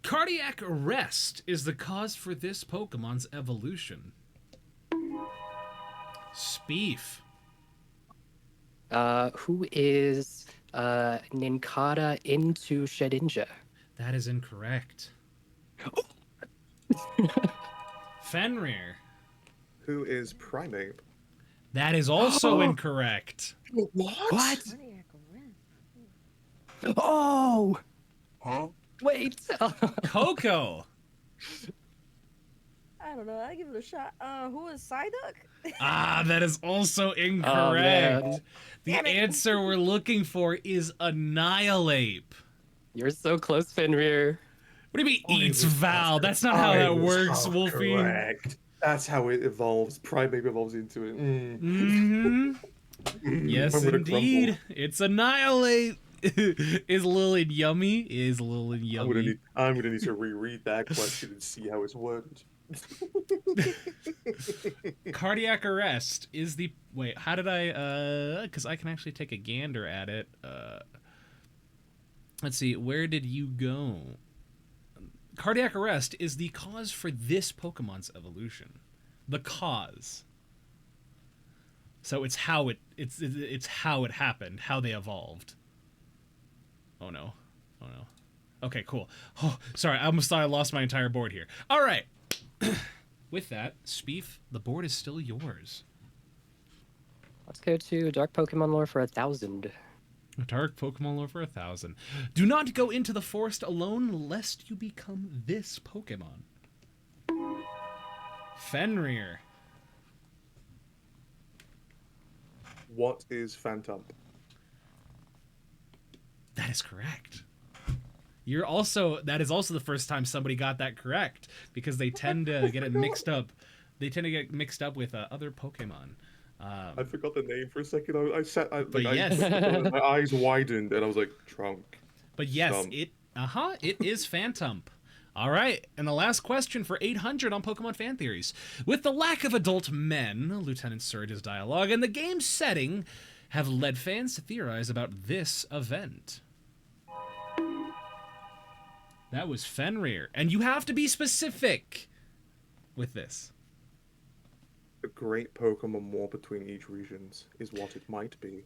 Cardiac arrest is the cause for this Pokemon's evolution. Speef. Who is Ninkata into Shedinja? That is incorrect. Fenrir. Who is Primeape? That is also incorrect. What? Cardiac arrest. Oh! Huh? Wait! Coco. I don't know. I give it a shot. Who is Psyduck? Ah, that is also Oh, incorrect. man. The Damn it. answer we're looking for is Annihilate. You're so close, Fenrir. What do you mean I eats was Val? so- That's not how I that was works, so Wolfie. correct. That's how it evolves. Primate evolves into it. Mm-hmm. Yes, I'm gonna indeed. crumble. It's Annihilate. Is Lillian yummy? Is Lillian yummy? I'm gonna need to reread that question and see how it's worded. Cardiac arrest is the... Wait, how did I... Because I can actually take a gander at it. Let's see, where did you go? Cardiac arrest is the cause for this Pokemon's evolution. The cause. So it's how it's how it happened, how they evolved. Oh no. Oh no. Okay, cool. Oh, sorry, I almost thought I lost my entire board here. All right. With that, Speef, the board is still yours. Let's go to Dark Pokemon Lore for 1,000. A dark Pokemon lore for 1,000. Do not go into the forest alone, lest you become this Pokemon. Fenrir. What is Phantom? That is correct. You're also... That is also the first time somebody got that correct, because they tend to get it mixed up. They tend to get mixed up with other Pokemon. I forgot the name for a second. But yes. My eyes widened and I was like, trunk. But yes, Stump. it is Phantom. All right, and the last question for 800 on Pokemon Fan Theories. With the lack of adult men, Lieutenant Surge's dialogue, and the game's setting have led fans to theorize about this event. That was Fenrir, and you have to be specific with this. The great Pokemon war between each regions is what it might be.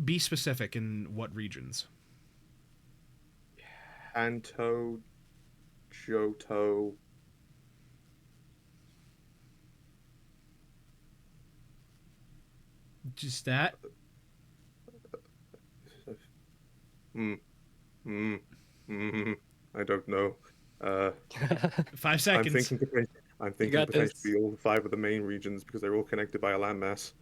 Be specific in what regions. Kanto, Johto, Just that? I don't know. 5 seconds. I'm thinking got this. potentially all 5 of the main regions because they're all connected by a landmass.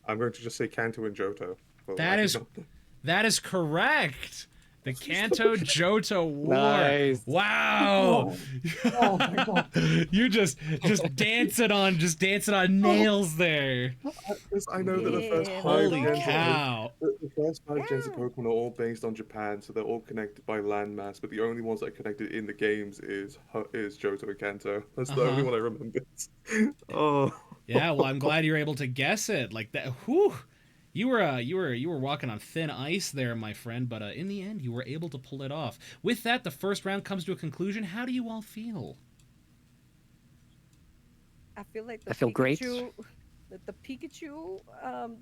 I'm going to just say Kanto and Johto. Well, That is correct. The Kanto Johto War. Nice. Wow. Oh my god. You're just dancing on nails there. I know that the first Yeah. 5 Holy gens cow. the first 5 gens of Pokemon are all based on Japan, so they're all connected by landmass. But the only ones that are connected in the games is Johto and Kanto. That's the only one I remember. Oh. Yeah, well, I'm glad you're able to guess it like that. Whew. You were walking on thin ice there, my friend, but in the end, you were able to pull it off. With that, the first round comes to a conclusion. How do you all feel? I feel like I feel great. The Pikachu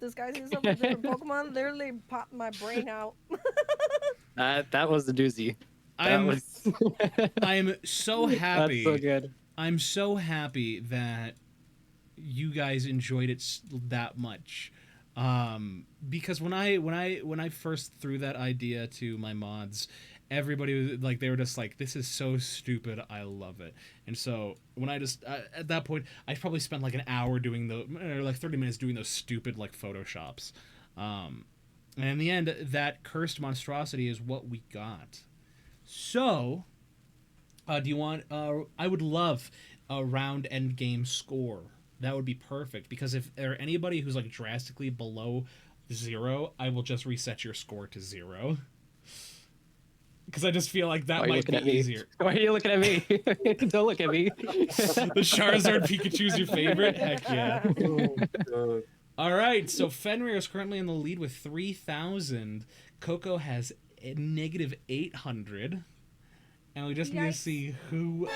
disguising himself as a different Pokemon literally popped my brain out. That was a doozy. I'm so happy. That's so good. I'm so happy that you guys enjoyed it that much. Because when I first threw that idea to my mods, everybody was like, they were just like, this is so stupid, I love it. And so when I just at that point, I probably spent like an hour doing or like 30 minutes doing those stupid like photoshops. And in the end, that cursed monstrosity is what we got. So do you want I would love a round end game score. That would be perfect, because if there are anybody who's like drastically below 0, I will just reset your score to 0. Because I just feel like that Why are you might looking be at me? easier. Why are you looking at me? Don't look at me. The Charizard Pikachu's your favorite? Heck yeah. Oh, God. All right, so Fenrir is currently in the lead with 3,000. Coco has a negative 800. And we just need to Yikes. see who...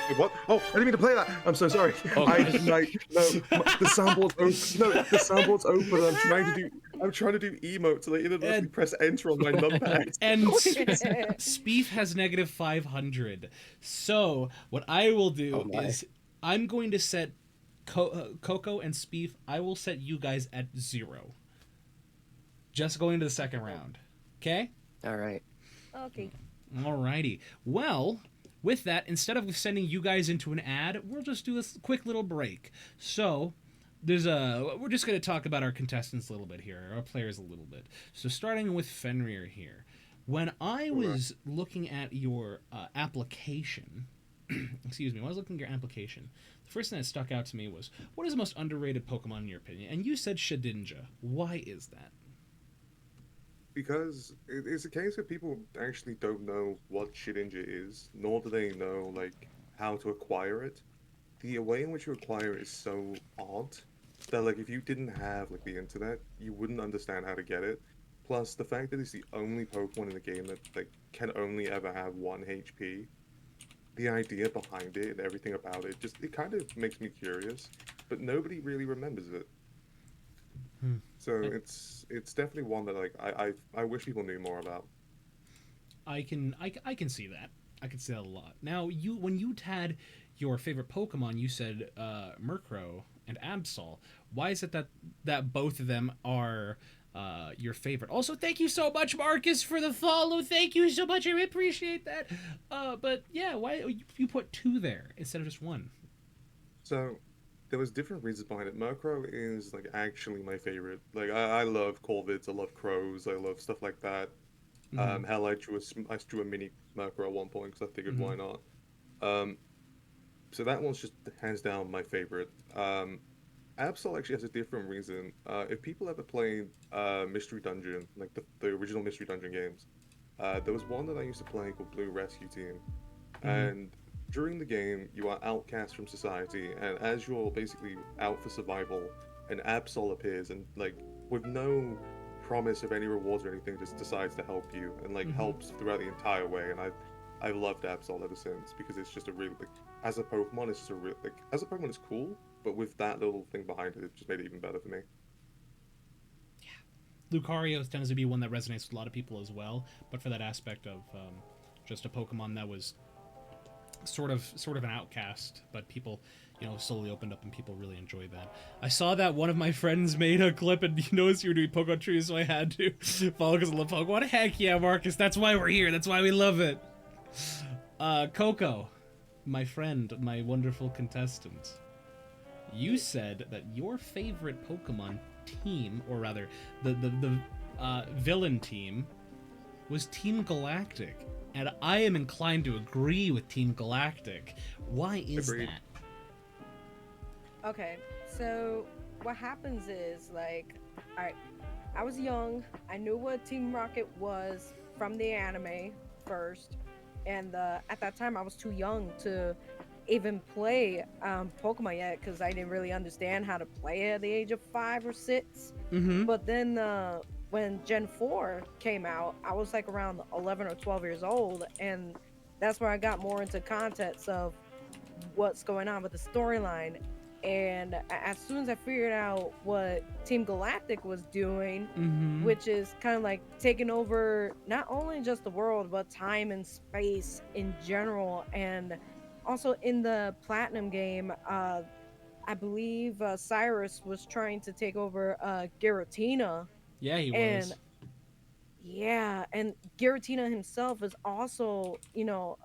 Wait, what? Oh, I didn't mean to play that. I'm so sorry. Oh, I gosh. the soundboard's open. No, the soundboard's open. I'm trying to do emotes, so they inadvertently press enter on my numpad. And Speef has negative 500. So what I will do Oh my. is I'm going to set Coco and Speef, I will set you guys at 0. Just going to the second round. Okay? All right. Okay. Alrighty. Well, with that, instead of sending you guys into an ad, we'll just do a quick little break. So, we're just going to talk about our contestants a little bit here, our players a little bit. So, starting with Fenrir here. When I was looking at your application, excuse me, when I was looking at your application, the first thing that stuck out to me was, what is the most underrated Pokemon in your opinion? And you said Shedinja. Why is that? Because it's a case of people actually don't know what Shedinja is, nor do they know like how to acquire it. The way in which you acquire it is so odd that like if you didn't have like the internet, you wouldn't understand how to get it. Plus the fact that it's the only Pokemon in the game that like can only ever have 1 HP. The idea behind it and everything about it, just it kind of makes me curious, but nobody really remembers it. So it's definitely one that like I wish people knew more about. I can see that. I can see that a lot. Now, when you had your favorite Pokemon, you said Murkrow and Absol. Why is it that both of them are your favorite? Also, thank you so much, Marcus, for the follow. Thank you so much. I really appreciate that. But yeah, why you put 2 there instead of just 1? So there was different reasons behind it. Murkrow is like actually my favorite. Like I love Corvids, I love Crows, I love stuff like that. Hell, I drew a mini Murkrow at one point because I figured why not. So that one's just hands down my favorite. Absol actually has a different reason. If people ever played Mystery Dungeon, like the original Mystery Dungeon games, there was one that I used to play called Blue Rescue Team, and during the game, you are outcast from society, and as you're basically out for survival, an Absol appears and, like, with no promise of any rewards or anything, just decides to help you and, like, helps throughout the entire way. And I've loved Absol ever since because it's just a really, like, as a Pokemon, it's just a real, like, as a Pokemon, it's cool, but with that little thing behind it, it just made it even better for me. Yeah. Lucario tends to be one that resonates with a lot of people as well, but for that aspect of just a Pokemon that was sort of an outcast, but people, slowly opened up and people really enjoyed that. I saw that one of my friends made a clip and he noticed you were doing Pokemon trees, so I had to follow because I love Pokemon. Heck yeah, Marcus, that's why we're here. That's why we love it. Coco, my friend, my wonderful contestant, you said that your favorite Pokemon team, or rather the villain team, was Team Galactic. And I am inclined to agree with Team Galactic. Why is Agreed. that? Okay, so what happens is, like, alright, I was young. I knew what Team Rocket was from the anime first. And at that time, I was too young to even play Pokemon yet because I didn't really understand how to play at the age of 5 or 6. But then when Gen 4 came out, I was like around 11 or 12 years old, and that's where I got more into context of what's going on with the storyline. And as soon as I figured out what Team Galactic was doing, which is kind of like taking over not only just the world, but time and space in general. And also in the Platinum game, I believe Cyrus was trying to take over Giratina. Yeah, he was. Yeah, and Giratina himself is also,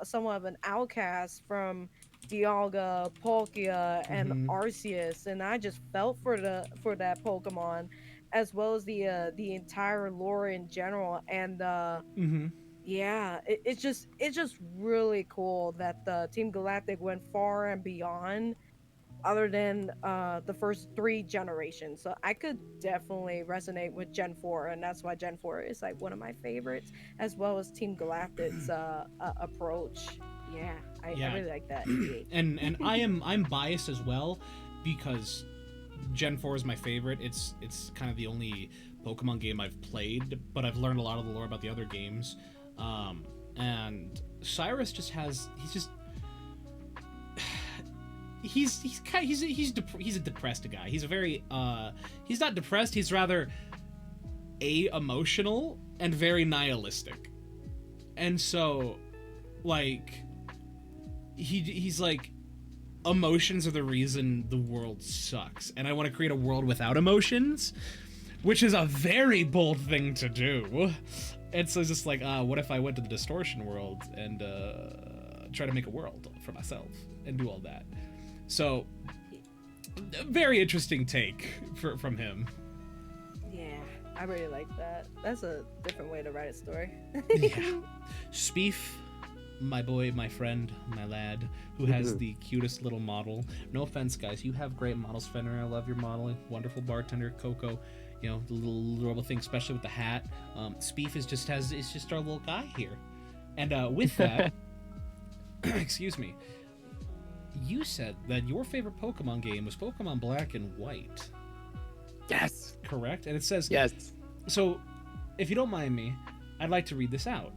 somewhat of an outcast from Dialga, Palkia, and Arceus, and I just felt for that Pokemon, as well as the entire lore in general. And yeah, it's just really cool that the Team Galactic went far and beyond, other than the first 3 generations. So I could definitely resonate with Gen 4, and that's why Gen 4 is like one of my favorites, as well as Team Galactic's approach. Yeah, I really like that. and I'm biased as well because Gen 4 is my favorite. It's kind of the only Pokemon game I've played, but I've learned a lot of the lore about the other games. And Cyrus just has he's a depressed guy. He's a very he's not depressed, he's rather emotional and very nihilistic. And so like he's like, emotions are the reason the world sucks, and I want to create a world without emotions, which is a very bold thing to do. And so it's just like, what if I went to the distortion world and try to make a world for myself and do all that? So, a very interesting take from him. Yeah, I really like that. That's a different way to write a story. Yeah. Speef, my boy, my friend, my lad, who has the cutest little model. No offense, guys, you have great models, Fenrir. I love your modeling. Wonderful bartender, Coco. You know, the little adorable thing, especially with the hat. Speef is just our little guy here. And with that, excuse me, you said that your favorite Pokemon game was Pokemon Black and White. Yes. Correct? And it says... Yes. So, if you don't mind me, I'd like to read this out.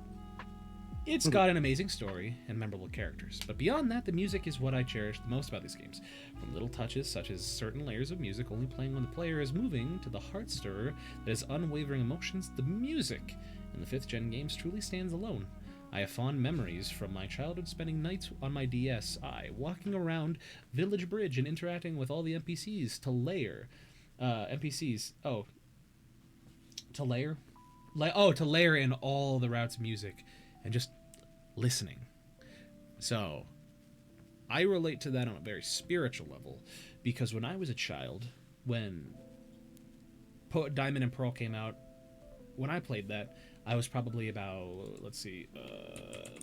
It's got an amazing story and memorable characters, but beyond that, the music is what I cherish the most about these games. From little touches such as certain layers of music only playing when the player is moving, to the heart stirrer that has unwavering emotions, the music in the 5th gen games truly stands alone. I have fond memories from my childhood spending nights on my DSi, walking around Village Bridge and interacting with all the NPCs to layer in all the routes of music and just listening. So I relate to that on a very spiritual level, because when I was a child, when Diamond and Pearl came out, when I played that, I was probably about, let's see,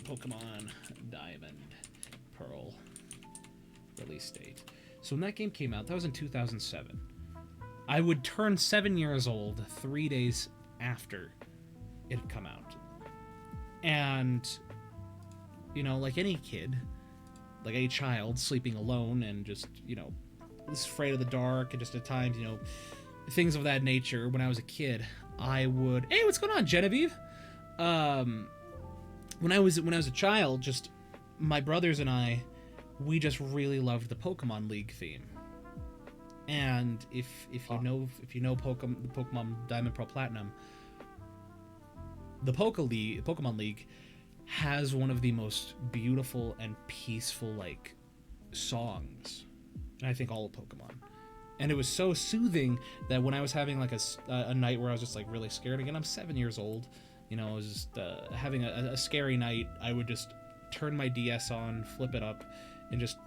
Pokemon Diamond, Pearl, release date. So when that game came out, that was in 2007. I would turn 7 years old 3 days after it had come out. And, you know, like any kid, like any child sleeping alone and just, you know, is afraid of the dark and just at times, you know, things of that nature. When I was a kid, I would... Hey, what's going on, Genevieve? When I was a child, just my brothers and I, we just really loved the Pokemon League theme. And if you know Pokemon Diamond, Pearl, Platinum, the Pokemon League has one of the most beautiful and peaceful like songs, and I think all of Pokemon. And it was so soothing that when I was having like a night where I was just like really scared, again, I'm 7 years old, you know, I was just having a scary night, I would just turn my DS on, flip it up, and just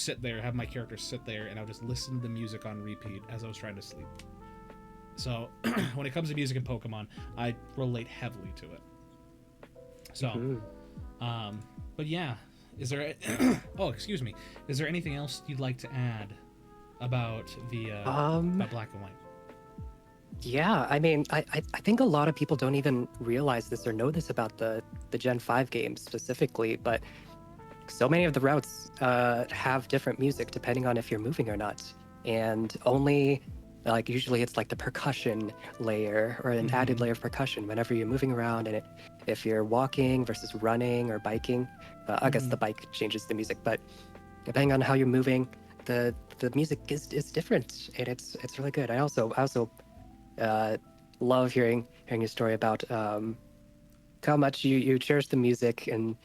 sit there, have my character sit there, and I would just listen to the music on repeat as I was trying to sleep. So when it comes to music and Pokemon, I relate heavily to it. So, but yeah, is there? Oh, excuse me. Is there anything else you'd like to add about the about Black and White? Yeah, I mean, I think a lot of people don't even realize this or know this about the Gen 5 games specifically, but so many of the routes have different music depending on if you're moving or not. And only, like, usually it's like the percussion layer or an added layer of percussion whenever you're moving around. And if you're walking versus running or biking, I guess the bike changes the music, but depending on how you're moving, the music is different, and it's really good. I also love hearing your story about how much you cherish the music and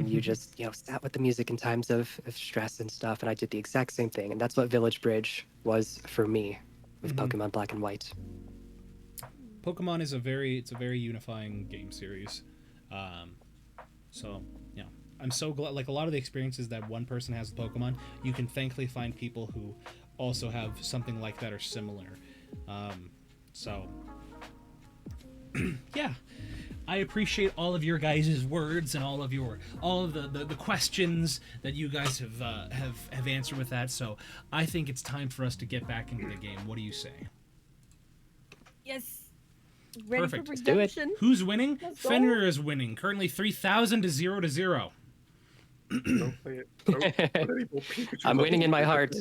you just, you know, sat with the music in times of stress and stuff. And I did the exact same thing, and that's what Village Bridge was for me with Pokemon Black and White. Pokemon is a very unifying game series. So, you know, I'm so glad, like, a lot of the experiences that one person has with Pokemon, you can thankfully find people who also have something like that or similar. So, yeah, I appreciate all of your guys' words and all of the questions that you guys have answered with that. So I think it's time for us to get back into the game. What do you say? Yes. Ready Perfect. for Let's do it. redemption? Who's winning? Let's go. Fenrir is winning, currently 3,000 to 0-0. Don't play it. Don't put any more Pikachu I'm winning in my heart.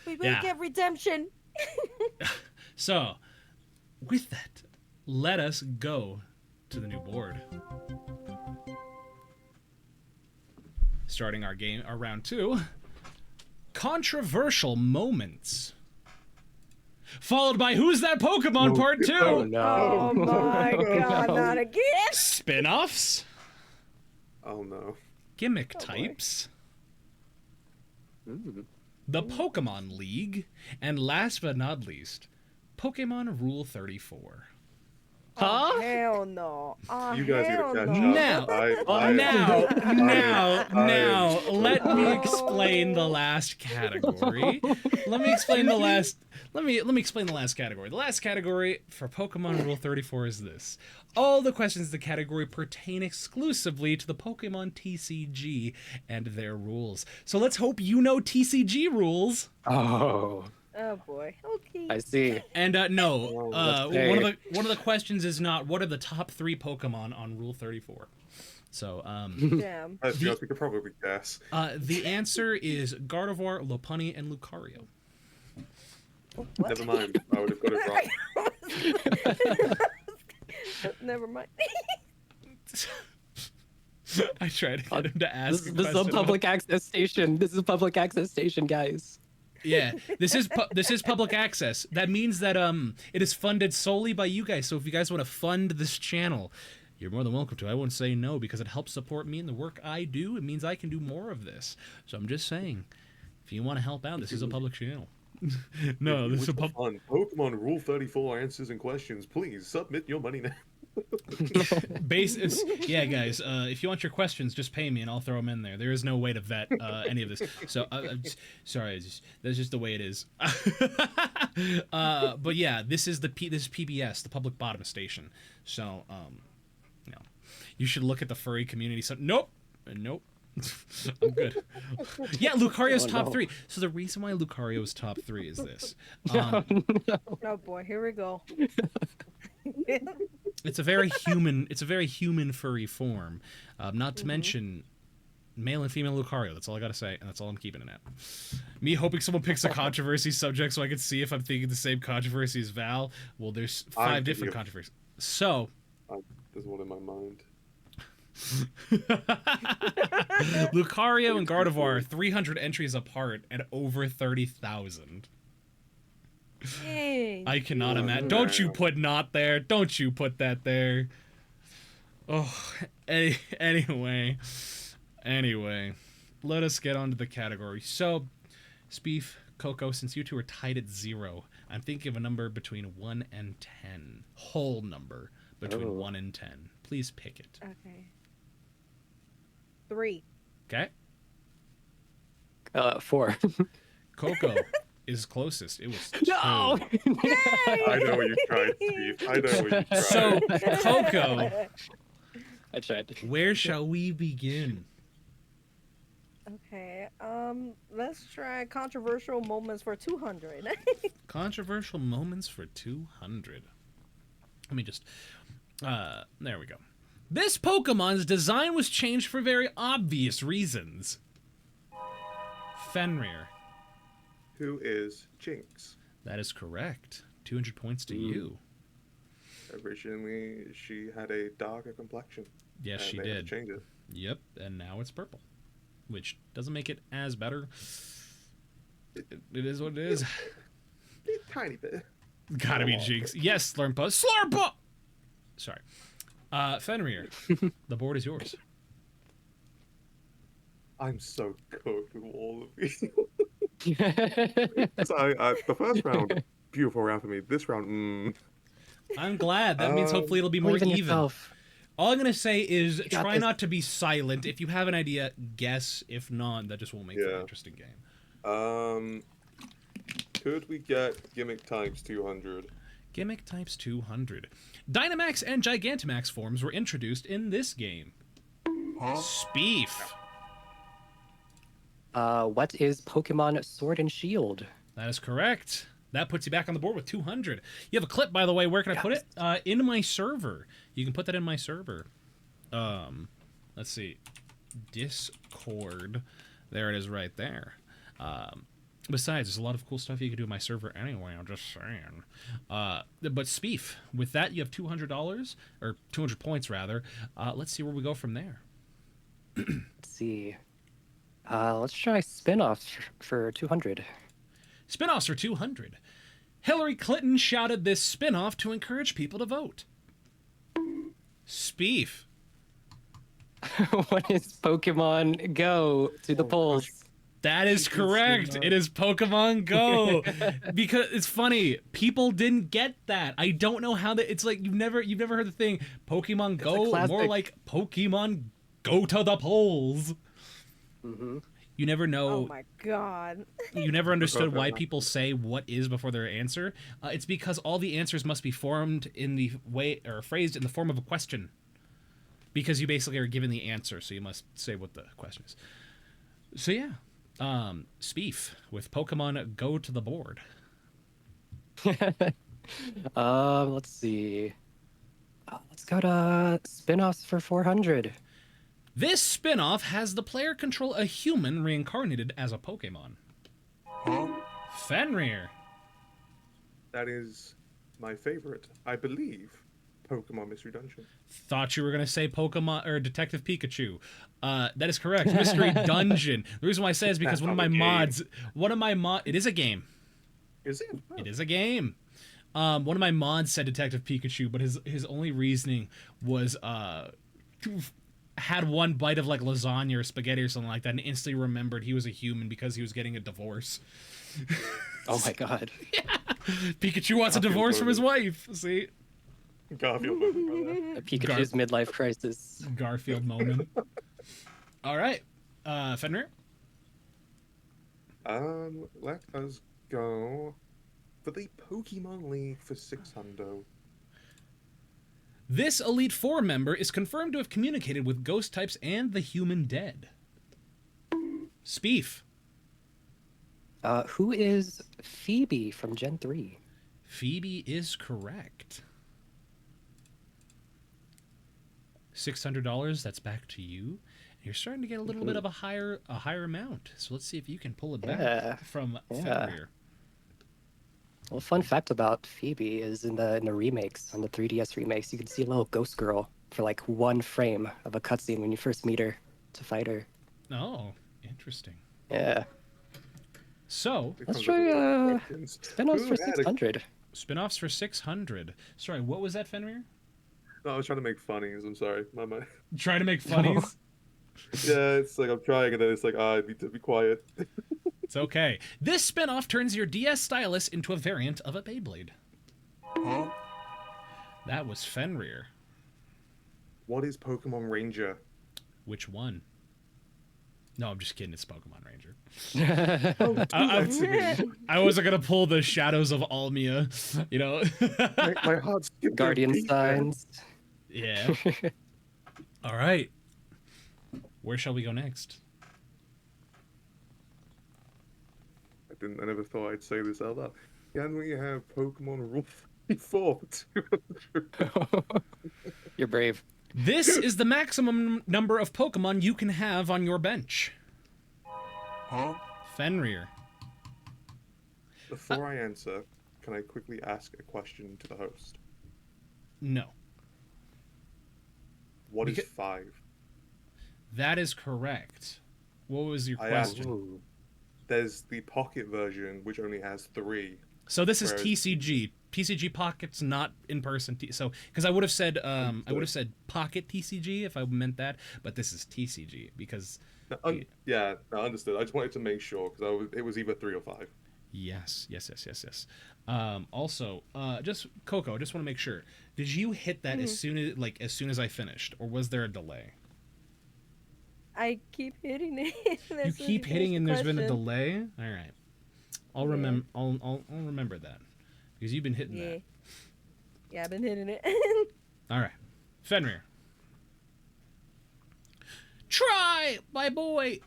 We will Yeah. get redemption. So, with that, let us go to the new board. Starting our round 2. Controversial moments. Followed by Who's That Pokemon Part 2? Oh no. Oh my god, not again. Spin-offs. Oh no. Gimmick Oh, boy. types. the Pokemon League, and last but not least, Pokemon Rule 34. Huh? Oh, hell no. Oh, You guys hell gotta catch no. up. Now, let me Oh. explain the last category. Let me explain the last. Let me explain the last category. The last category for Pokemon Rule 34 is this: all the questions in the category pertain exclusively to the Pokemon TCG and their rules. So let's hope you know TCG rules. Oh, Oh boy. Okay. I see. And no, Let's one of the questions is not what are the top 3 Pokemon on Rule 34. So Damn. Let's be honest, we could probably guess. the answer is Gardevoir, Lopunny, and Lucario. What? Never mind. I would have got it wrong. Never mind. I tried to get him to ask. This is a public access station. This is a public access station, guys. Yeah, this is public access. That means that it is funded solely by you guys. So if you guys want to fund this channel, you're more than welcome to. I won't say no because it helps support me and the work I do. It means I can do more of this. So I'm just saying, if you want to help out, this is a public channel. No, this is a on Pokemon Rule 34 answers and questions. Please submit your money now. Yeah, guys. If you want your questions, just pay me and I'll throw them in there. There is no way to vet any of this. So, sorry, that's just the way it is. But yeah, this is PBS, the Public Bottom Station. So, you should look at the furry community. So, nope. I'm good. Yeah, Lucario's top 3. So the reason why Lucario's top 3 is this. Oh boy, here we go. It's a very human furry form. Not to mention male and female Lucario. That's all I gotta say, and that's all I'm keeping it at. Me hoping someone picks a controversy subject so I can see if I'm thinking the same controversy as Val. Well, there's 5 different controversies. So There's one in my mind. Lucario and Gardevoir are 300 entries apart and over 30,000. Dang. I cannot imagine. Don't you put not there. Don't you put that there. Oh, anyway. Let us get on to the category. So, Speef, Coco, since you two are tied at 0, I'm thinking of a number between 1 and 10. Whole number between 1 and 10. Please pick it. Okay. 3. Okay? 4. Coco is closest. It was 2. No! I know what you tried, Steve. I know what you tried. So, Coco, I tried. where shall we begin? Okay. Let's try controversial moments for 200. Controversial moments for 200. Let me just... there we go. This Pokemon's design was changed for very obvious reasons. Fenrir. Who is Jinx? That is correct. 200 points to you. Originally, she had a darker complexion. Yes, she they had to did. change it. Yep, and now it's purple. Which doesn't make it as better. It is what it is. A tiny bit. Gotta be Jinx. Yes, Slurpa. Slurpa! Sorry. Fenrir, the board is yours. I'm so cooked with all of these. So, the first round, beautiful round for me. This round, I'm glad. That means hopefully it'll be more Believe in even. yourself. All I'm going to say is got try this. not to be silent. If you have an idea, guess. If not, that just won't make for an interesting game. Could we get gimmick times 200? Gimmick types 200. Dynamax and Gigantamax forms were introduced in this game. Speef. What is Pokemon Sword and Shield? That is correct. That puts you back on the board with 200. You have a clip, by the way. Where can I put it? In my server. You can put that in my server. Let's see. Discord. There it is right there. Besides, there's a lot of cool stuff you can do in my server anyway. I'm just saying. But Speef, with that, you have $200, or 200 points, rather. Let's see where we go from there. Let's see. Let's try spin-offs for 200. Spinoffs for 200. Hillary Clinton shouted this spinoff to encourage people to vote. Speef. What is Pokemon Go to the polls? That is correct. It is Pokemon Go. Because it's funny, people didn't get that. I don't know how that. It's like you've never heard the thing Pokemon Go, more like Pokemon Go to the polls. Mm-hmm. You never know. Oh my god. You never understood why people say what is before their answer. It's because all the answers must be formed in the way or phrased in the form of a question. Because you basically are given the answer, so you must say what the question is. So yeah. Speef with Pokemon Go to the board. Let's see. Let's go to spin-offs for 400. This spin-off has the player control a human reincarnated as a Pokemon. Fenrir. That is my favorite, I believe, Pokemon Mystery Dungeon. Thought you were gonna say Pokemon or Detective Pikachu. That is correct. Mystery Dungeon. The reason why I say is because one of my mods, it is a game. Is it? Oh. It is a game. One of my mods said Detective Pikachu, but his only reasoning was had one bite of like lasagna or spaghetti or something like that, and instantly remembered he was a human because he was getting a divorce. Oh my god. Yeah. Pikachu wants a divorce from his wife. See. Garfield moment, brother. Pikachu's midlife crisis. Garfield moment. All right, Fenrir. Let us go for the Pokemon League for 600. This Elite Four member is confirmed to have communicated with ghost types and the human dead. Speef. Who is Phoebe from Gen 3? Phoebe is correct. $600, that's back to you. You're starting to get a little bit of a higher amount. So let's see if you can pull it back from Fenrir. Well, fun fact about Phoebe is in the remakes, on the 3DS remakes, you can see a little ghost girl for like one frame of a cutscene when you first meet her to fight her. Oh, interesting. Yeah. So let's try spin-offs for 600. Spin-offs for 600. Sorry, what was that, Fenrir? No, I was trying to make funnies. I'm sorry. My. Try to make funnies? Yeah, it's like I'm trying and then it's like, I need to be quiet. It's okay. This spin-off turns your DS stylus into a variant of a Beyblade. That was Fenrir. What is Pokemon Ranger? Which one? No, I'm just kidding. It's Pokemon Ranger. I wasn't gonna pull the Shadows of Almia, you know. my heart's Guardian signs. Yeah. All right. Where shall we go next? I never thought I'd say this out loud. Can we have Pokemon Rule 34 for 200? You're brave. This is the maximum number of Pokemon you can have on your bench. Fenrir. Before I answer, can I quickly ask a question to the host? No. What is 5? That is correct. What was your I question? There's the pocket version, which only has 3. So this is TCG. TCG Pocket's not in person. So because I would have said Pocket TCG if I meant that, but this is TCG because. Yeah, no, understood. I just wanted to make sure because it was either 3 or 5. Yes. Also, just Coco, I just want to make sure. Did you hit that as soon as I finished, or was there a delay? I keep hitting it. You keep hitting and there's been a delay? All right. I'll remember that. Because you've been hitting that. Yeah, I've been hitting it. All right. Fenrir. Try, my boy.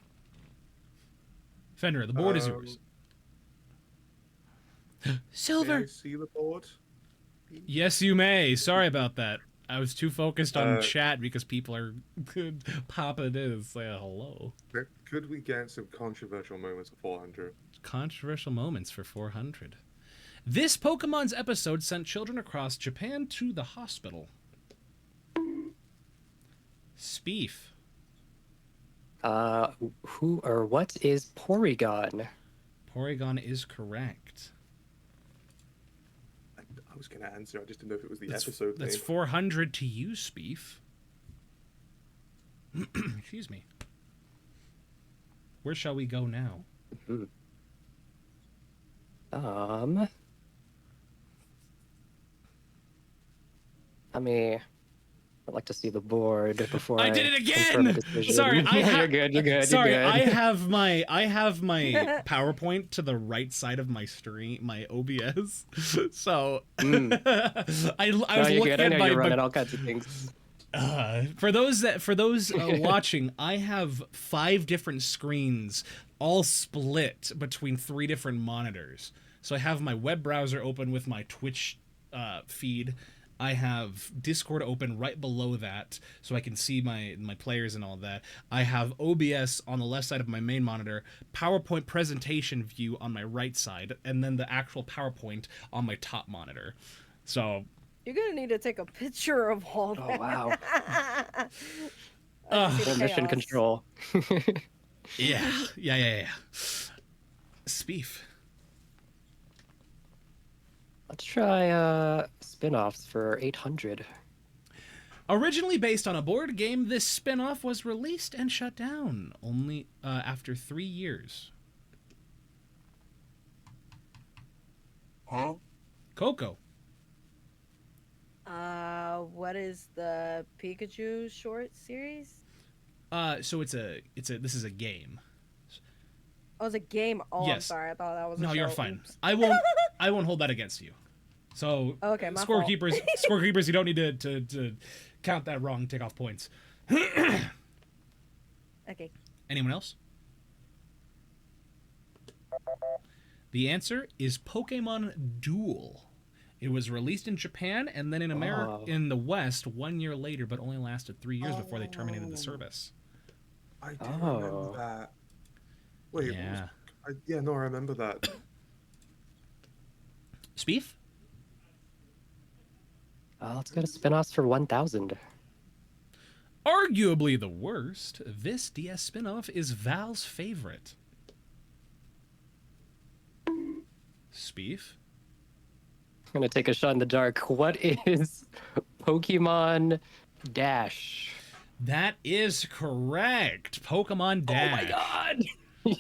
Fenrir, the board is yours. Silver. May I see the board? Yes, you may. Sorry about that. I was too focused on chat because people are popping in and saying hello. Could we get some controversial moments for 400? Controversial moments for 400. This Pokemon's episode sent children across Japan to the hospital. Speef. Who or what is Porygon? Porygon is correct. I was going to answer, I just didn't know if it was the episode That's name. 400 to you, Speef. Excuse me. Where shall we go now? Mhm. I'd like to see the board before I did it confirm a again. decision. Sorry, You're good. You're good. Sorry, You're good. I have my PowerPoint to the right side of my stream, my OBS. So I was No, you're looking good. I at know my you're running all kinds of things. for those watching, I have 5 different screens all split between 3 different monitors. So I have my web browser open with my Twitch feed. I have Discord open right below that so I can see my players and all that. I have OBS on the left side of my main monitor, PowerPoint presentation view on my right side, and then the actual PowerPoint on my top monitor. So You're gonna need to take a picture of all Oh that. wow. I just see Mission chaos. control. yeah. Speef. Let's try spin-offs for 800. Originally based on a board game, this spin-off was released and shut down only after 3 years. Huh? Coco. What is the Pikachu short series? So this is a game. Oh, it's a game. Oh, I'm Yes. sorry. I thought that was a No, show. you're fine. Oops. I won't hold that against you. So Okay, my fault. scorekeepers, you don't need to count that wrong, take off points. Okay. Anyone else? The answer is Pokemon Duel. It was released in Japan and then in America, Oh. in the West, 1 year later, but only lasted 3 years before they terminated the service. I do remember that. Wait, Yeah. no, I remember that. Speef? Let's go to spin-offs for 1000. Arguably the worst, this DS spin-off is Val's favorite. Speef? I'm gonna take a shot in the dark. What is Pokemon Dash? That is correct. Pokemon Dash. Oh my god!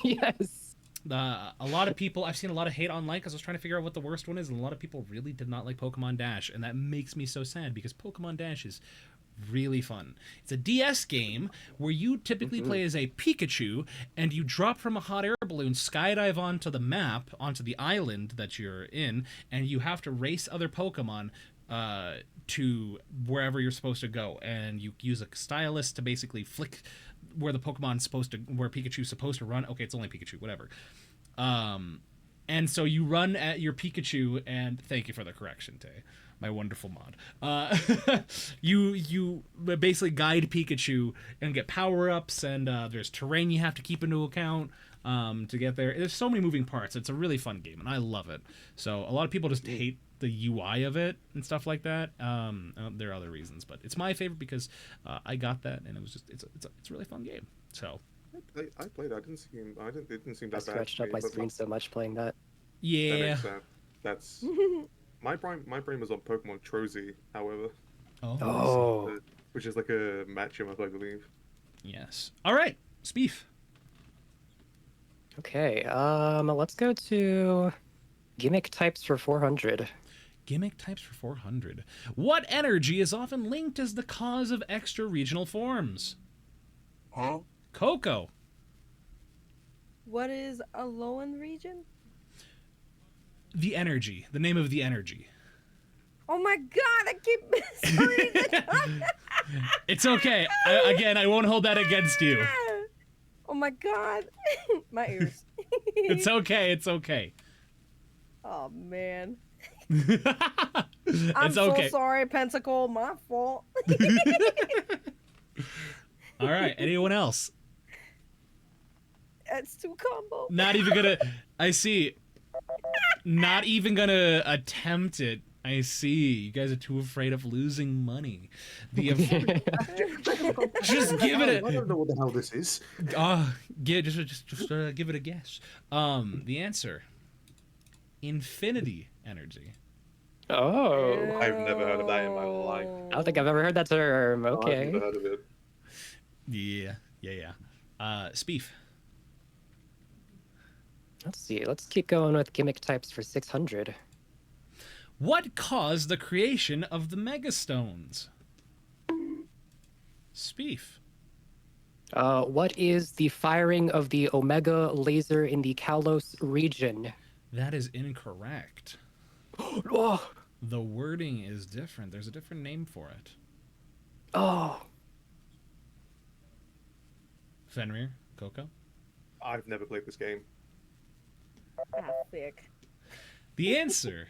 Yes. A lot of people, I've seen a lot of hate online because I was trying to figure out what the worst one is, and a lot of people really did not like Pokemon Dash, and that makes me so sad because Pokemon Dash is really fun. It's a DS game where you typically play as a Pikachu, and you drop from a hot air balloon, skydive onto the map, onto the island that you're in, and you have to race other Pokemon to wherever you're supposed to go, and you use a stylus to basically flick where the Pokemon's supposed to, where Pikachu's supposed to run. Okay, it's only Pikachu, whatever. And so you run at your Pikachu, and thank you for the correction, Tay, my wonderful mod. You basically guide Pikachu and get power-ups, and there's terrain you have to keep into account to get there. There's so many moving parts. It's a really fun game, and I love it. So a lot of people just hate the UI of it and stuff like that. There are other reasons, but it's my favorite because I got that, and it was just it's a really fun game. So I played. It didn't seem I that bad. stretched to up me, my but screen so much playing that. That yeah, makes sense. That's my brain was on Pokemon Trozy, however, Oh. which is like a match 'em up, I believe. yes. All right, Speef. Okay. Let's go to gimmick types for 400. Gimmick types for 400. What energy is often linked as the cause of extra regional forms? Huh? Coco. What is a Alolan region? The energy. The name of the energy. Oh my god, I keep missing. It's okay. Again, I won't hold that against you. Oh my god. My ears. It's okay. It's okay. Oh man. It's I'm okay. so sorry, Pentacle. My fault. All right. Anyone else? It's too combo. Not even gonna. I see. Not even gonna attempt it. I see. You guys are too afraid of losing money. Just give it I a. don't know what the hell this is. Just give it a guess. The answer. Infinity energy. Oh. I've never heard of that in my life. I don't think I've ever heard that term. I've Okay. never heard of it. Yeah. Speef. Let's see. Let's keep going with gimmick types for 600. What caused the creation of the Megastones? Speef. What is the firing of the Omega laser in the Kalos region? That is incorrect. Oh, The wording is different. There's a different name for it. oh. Fenrir, Coco. I've never played this game. Ah, thick. The answer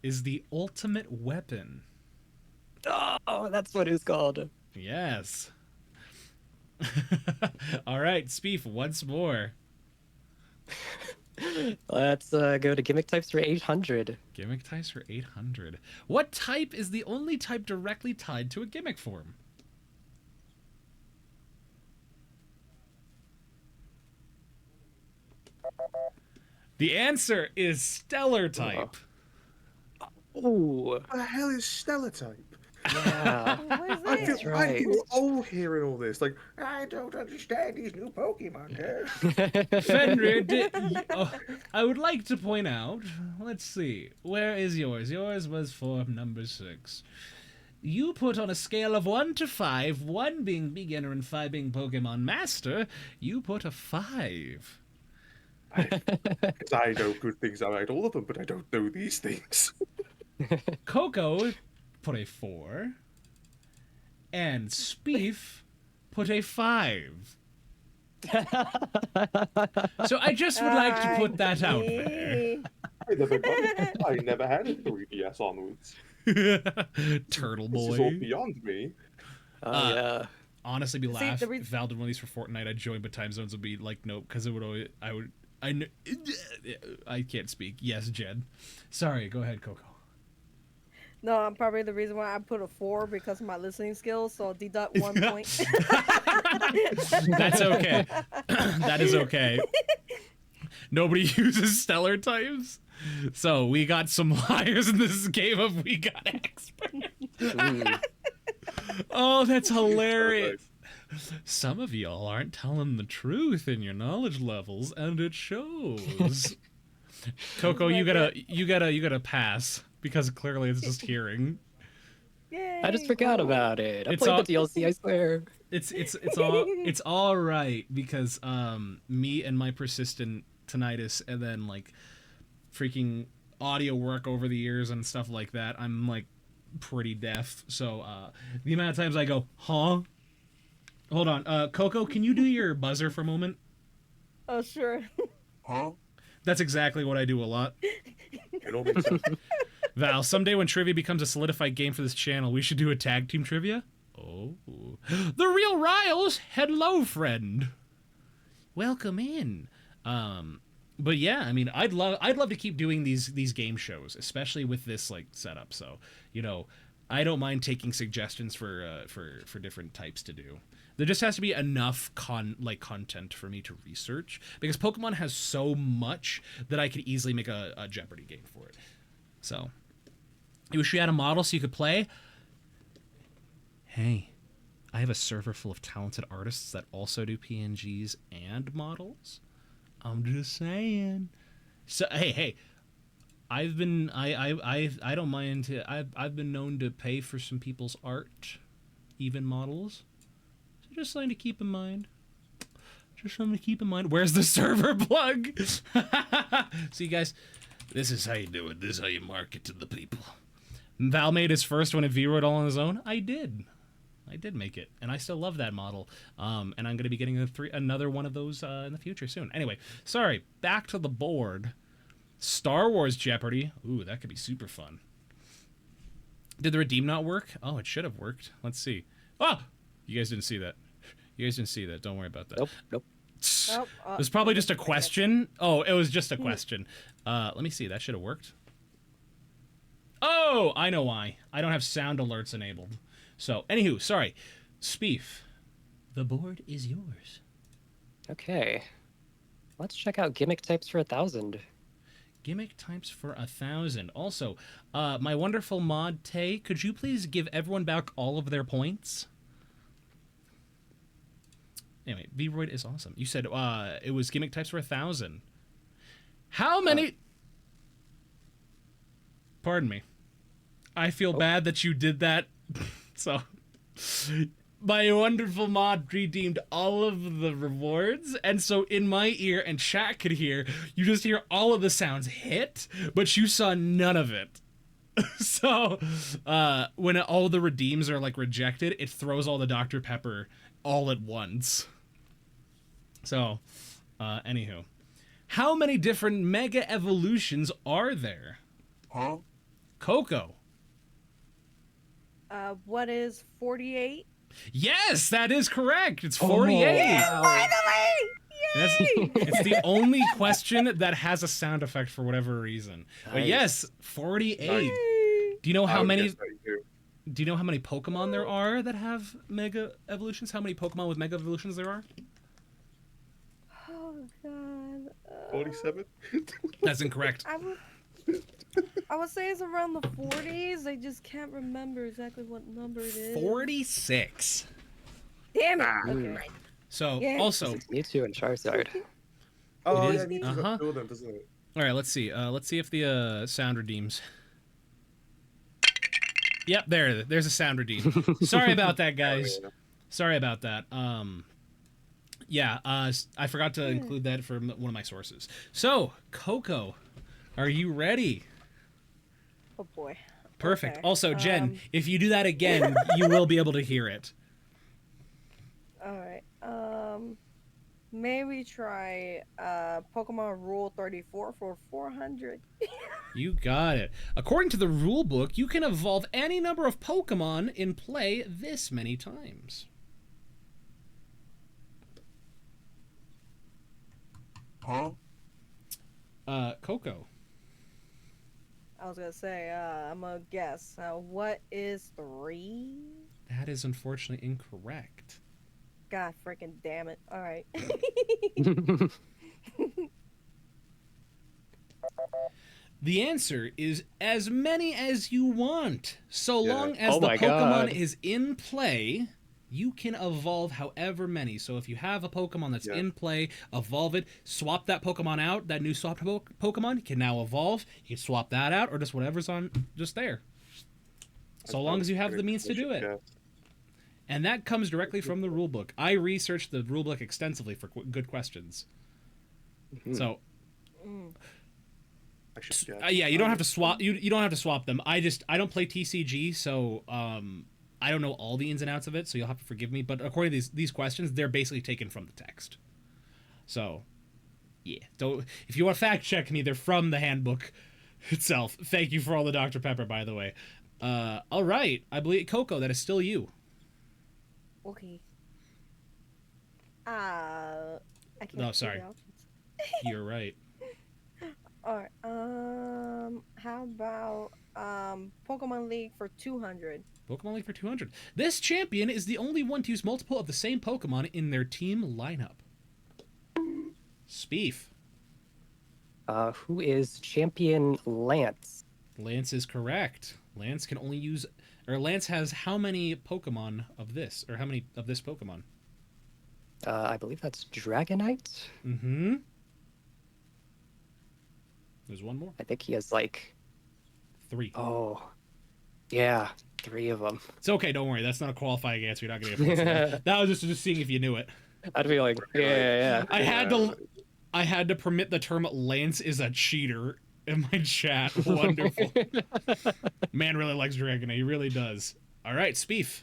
is the ultimate weapon. Oh, that's what it's called. Yes. All right, Speef, once more. Let's go to gimmick types for 800. Gimmick types for 800. What type is the only type directly tied to a gimmick form? The answer is stellar type. Ooh, What the hell is stellar type? yeah. What is I that? feel, I feel old hearing all this. Like, I don't understand these new Pokemon terms. Fenrir, I would like to point out, let's see, where is yours? Yours was form number 6. You put on a scale of 1 to 5, 1 being beginner and 5 being Pokemon Master, you put a 5. Because I know good things about all of them, but I don't know these things. Coco put a 4, and Speef put a 5. So I just would like to put that out there. I never had a 3DS onwards. Turtle This is all boy. beyond me. Yeah. Honestly, be laugh. the If reason- Val did one of these for Fortnite, I'd join, but time zones would be like nope, because it would always. I can't speak. Yes, Jed. Sorry. Go ahead, Coco. No, I'm probably the reason why I put a 4 because of my listening skills. So deduct 1 point. That's okay. That is okay. Nobody uses stellar types. So we got some liars in this game of We Got Expert. Oh, that's hilarious. Some of y'all aren't telling the truth in your knowledge levels, and it shows. Coco, you gotta pass because clearly it's just hearing. Yay. I just forgot about it. I It's played all- the DLC, I swear. It's all right because me and my persistent tinnitus and then like freaking audio work over the years and stuff like that, I'm like pretty deaf. So the amount of times I go, huh? Hold on, Coco, can you do your buzzer for a moment? Oh, sure. That's exactly what I do a lot. It all makes sense. Val, someday when trivia becomes a solidified game for this channel, we should do a tag team trivia. Oh, the real Riles, hello, friend. Welcome in. But yeah, I mean, I'd love to keep doing these game shows, especially with this like setup. So, you know, I don't mind taking suggestions for different types to do. There just has to be enough content for me to research because Pokemon has so much that I could easily make a Jeopardy game for it. So, you wish you had a model so you could play? Hey, I have a server full of talented artists that also do PNGs and models. I'm just saying. So hey, I've been I don't mind to I've been known to pay for some people's art, even models. So just something to keep in mind. Just something to keep in mind. Where's the server plug? See, guys, this is how you do it. This is how you market to the people. Val made his first one at V-Roid all on his own. I did make it, and I still love that model. And I'm going to be getting another one of those in the future soon. Anyway, sorry, back to the board. Star Wars Jeopardy. Ooh, that could be super fun. Did the redeem not work? Oh, it should have worked. Let's see. Oh, you guys didn't see that. You guys didn't see that. Don't worry about that. Nope. Oh, It was probably just a question. Oh, it was just a question. Let me see. That should have worked. Oh, I know why. I don't have sound alerts enabled. So, anywho, sorry. Speef, the board is yours. Okay. Let's check out gimmick types for 1,000. Gimmick types for 1,000. Also, my wonderful mod, Tay, could you please give everyone back all of their points? Anyway, V-Roid is awesome. You said it was gimmick types for 1,000. How many... Pardon me. I feel bad that you did that. So, my wonderful mod redeemed all of the rewards, and so in my ear, and chat could hear, you just hear all of the sounds hit, but you saw none of it. So, when all the redeems are, like, rejected, it throws all the Dr. Pepper all at once. So, anywho. How many different Mega Evolutions are there? Huh? Coco. What is 48? Yes, that is correct. It's 48. Finally! That's, it's the only question that has a sound effect for whatever reason. But Nice. yes, 48. Nice. Do you know I how would many? guess that too. Do you know how many Pokemon there are that have Mega Evolutions? How many Pokemon with Mega Evolutions there are? Oh god. 47? That's incorrect. I would say it's around the 40s. I just can't remember exactly what number it is. 46. Damn it. Ah. Okay. So Yeah. also, Mewtwo and Charizard. Oh, It yeah, is- Mewtwo's uh-huh. got two of them, doesn't it? all right. Let's see. Let's see if the sound redeems. Yep, there's a sound redeem. Sorry about that, guys. Oh, yeah. Sorry about that. Yeah, I forgot to include that for one of my sources. So, Coco, are you ready? Oh boy. Perfect. Okay, Also, Jen, if you do that again, you will be able to hear it. All right. Maybe try Pokemon Rule 34 for 400. You got it. According to the rule book, you can evolve any number of Pokemon in play this many times. Huh? Coco. I was gonna say, I'm gonna guess. What is 3? That is unfortunately incorrect. God freaking damn it. All right. The answer is as many as you want. So Yeah. long as Oh the my Pokemon God. is in play, you can evolve however many. So if you have a Pokemon that's Yeah. in play, evolve it, swap that Pokemon out, that new swapped Pokemon can now evolve. You can swap that out or just whatever's on just there. So long as you have the means to do it. Yeah. And that comes directly from the rulebook. I researched the rulebook extensively for good questions. So I should guess. yeah, you don't have to swap. You don't have to swap them. I don't play TCG, so I don't know all the ins and outs of it. So you'll have to forgive me. But according to these questions, they're basically taken from the text. So yeah, don't. If you want to fact check me, they're from the handbook itself. Thank you for all the Dr. Pepper, by the way. All right, I believe Coco, that is still you. Okay. I can't. No, see sorry. the options. You're right. All right. How about Pokemon League for 200? Pokemon League for 200. This champion is the only one to use multiple of the same Pokemon in their team lineup. Speef. Who is Champion Lance? Lance is correct. Lance can only use... Or Lance has how many Pokemon of this? Or how many of this Pokemon? I believe that's Dragonite. Mm-hmm. There's one more. I think he has like, 3. oh, yeah, 3 of them. It's okay, don't worry. That's not a qualifying answer. You're not going to get points. That was just seeing if you knew it. I'd be like, yeah. I had to permit the term Lance is a cheater in my chat. Wonderful. Man really likes Dragonite. He really does. All right, Speef.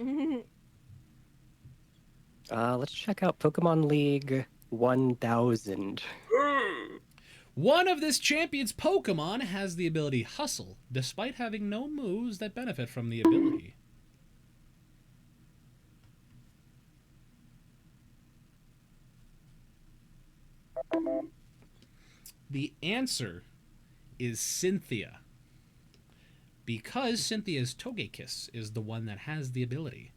Let's check out Pokemon League 1000. One of this champion's Pokemon has the ability Hustle, despite having no moves that benefit from the ability. The answer is Cynthia. Because Cynthia's Togekiss is the one that has the ability.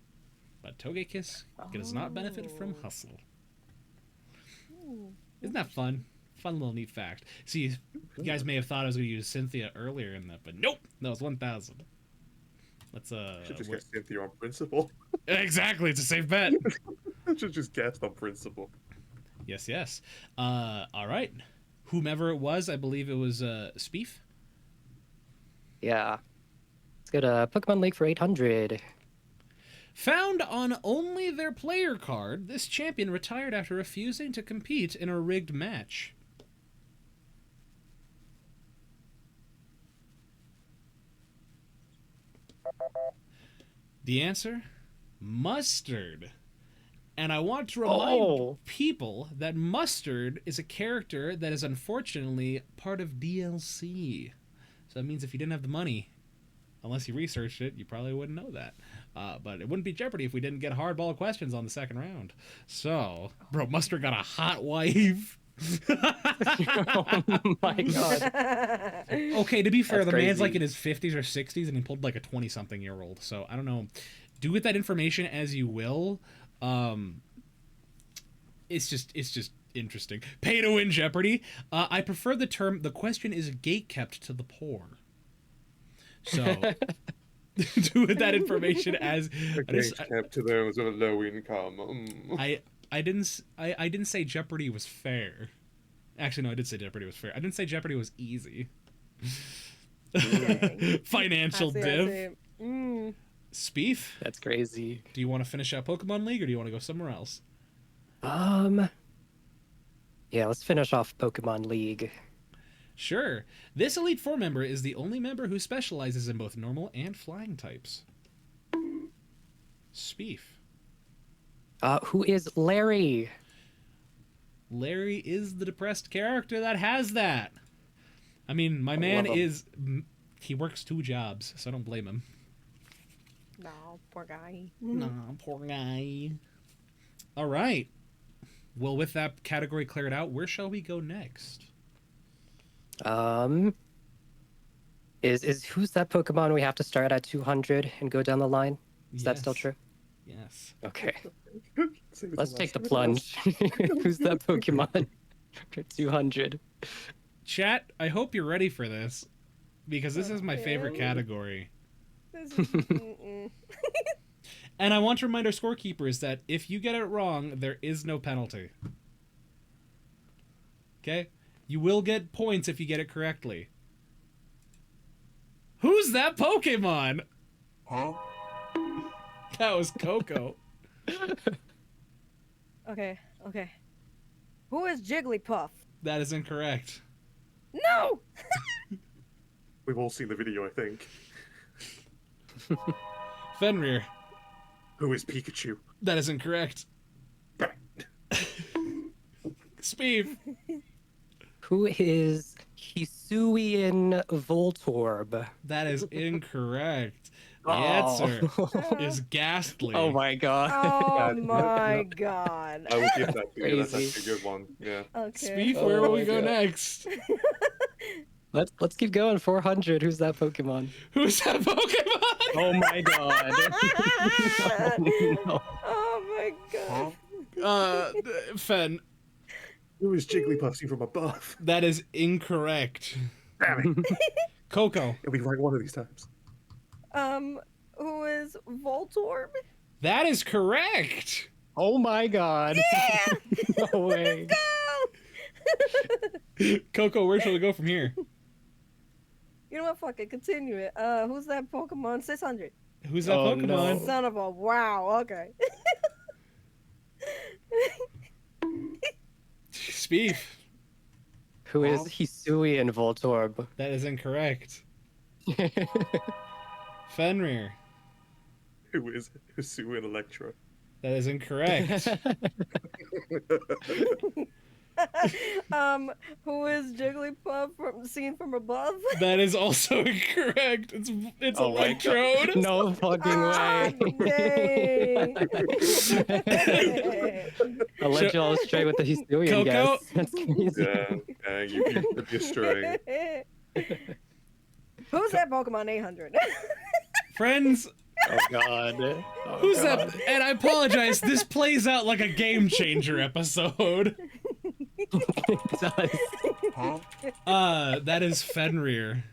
But Togekiss does not benefit from Hustle. Isn't that fun? Fun little neat fact. See, you guys may have thought I was going to use Cynthia earlier in that, but nope, that was 1,000. Let's Should just guess Cynthia on principle. exactly, it's a safe bet. Should just guess on principle. Yes. All right. whomever it was. I believe it was Speef. Yeah. Let's go to Pokemon League for 800. Found on only their player card, this champion retired after refusing to compete in a rigged match. The answer? Mustard. And I want to remind people that Mustard is a character that is unfortunately part of DLC. So that means if you didn't have the money, unless you researched it, you probably wouldn't know that. But it wouldn't be Jeopardy if we didn't get hardball questions on the second round. So, bro, Mustard got a hot wife. Oh my god. Okay, to be fair, That's the man's crazy. like in his 50s or 60s and he pulled like a 20-something-year-old. So, I don't know. Do with that information as you will. It's just interesting. Pay to win Jeopardy. I prefer the term, the question is gate kept to the poor. So, do with that information as Kept to those of a low income. I didn't say Jeopardy was fair. Actually, no, I did say Jeopardy was fair. I didn't say Jeopardy was easy. Financial div. Speef, That's crazy. do you want to finish out Pokemon League or do you want to go somewhere else? Yeah, let's finish off Pokemon League. Sure. This Elite Four member is the only member who specializes in both normal and flying types. Speef. Who is Larry? Larry is the depressed character that has that. I mean, my man love him. is... He works 2 jobs, so I don't blame him. No, poor guy. Nah, poor guy. All right. Well, with that category cleared out, where shall we go next? Is who's that Pokemon we have to start at 200 and go down the line? Is that still Yes. true? Yes. Okay. Save it Let's to take the last. plunge. Who's that Pokemon for 200? Chat, I hope you're ready for this, because this is my favorite Okay. category. This is, And I want to remind our scorekeepers that if you get it wrong, there is no penalty. Okay? You will get points if you get it correctly. Who's that Pokemon? Huh? That was Coco. okay. Who is Jigglypuff? That is incorrect. No! We've all seen the video, I think. Fenrir. Who is Pikachu? That is incorrect. Speef. Who is Hisuian Voltorb? That is incorrect. The Oh. answer is Ghastly. Oh my god. Oh my god. I will give that to you. That's Crazy. actually a good one. Yeah. Okay. Speef, where will Oh we my go God. next? Let's keep going. 400. Who's that Pokemon? Who's that Pokemon? Oh my god. No. Oh my god. Fen, Who is Jigglypuff seen from above? that is incorrect. Damn it. Coco, It'll be right one of these times. Who is Voltorb? that is correct. Oh my god. Yeah! No way. Go! Coco, where shall we go from here? You know what? Fuck it. Continue it. Who's that Pokemon? 600. Who's that Oh, Pokemon? no. Son of a wow. Okay. Speef, Who is Hisuian Voltorb? that is incorrect. Fenrir, Who is Hisuian and Electro? that is incorrect. Who is Jigglypuff seen from above? That is also incorrect. It's Oh my God. Electrode. No fucking way. Dang. I'll let you all straight with the Hisuian Coco? guess. That's crazy. Yeah, you could be astray. Who's that Pokemon 800? Friends, Oh god. Oh, who's god. that? And I apologize. This plays out like a game changer episode. It does. That is Fenrir.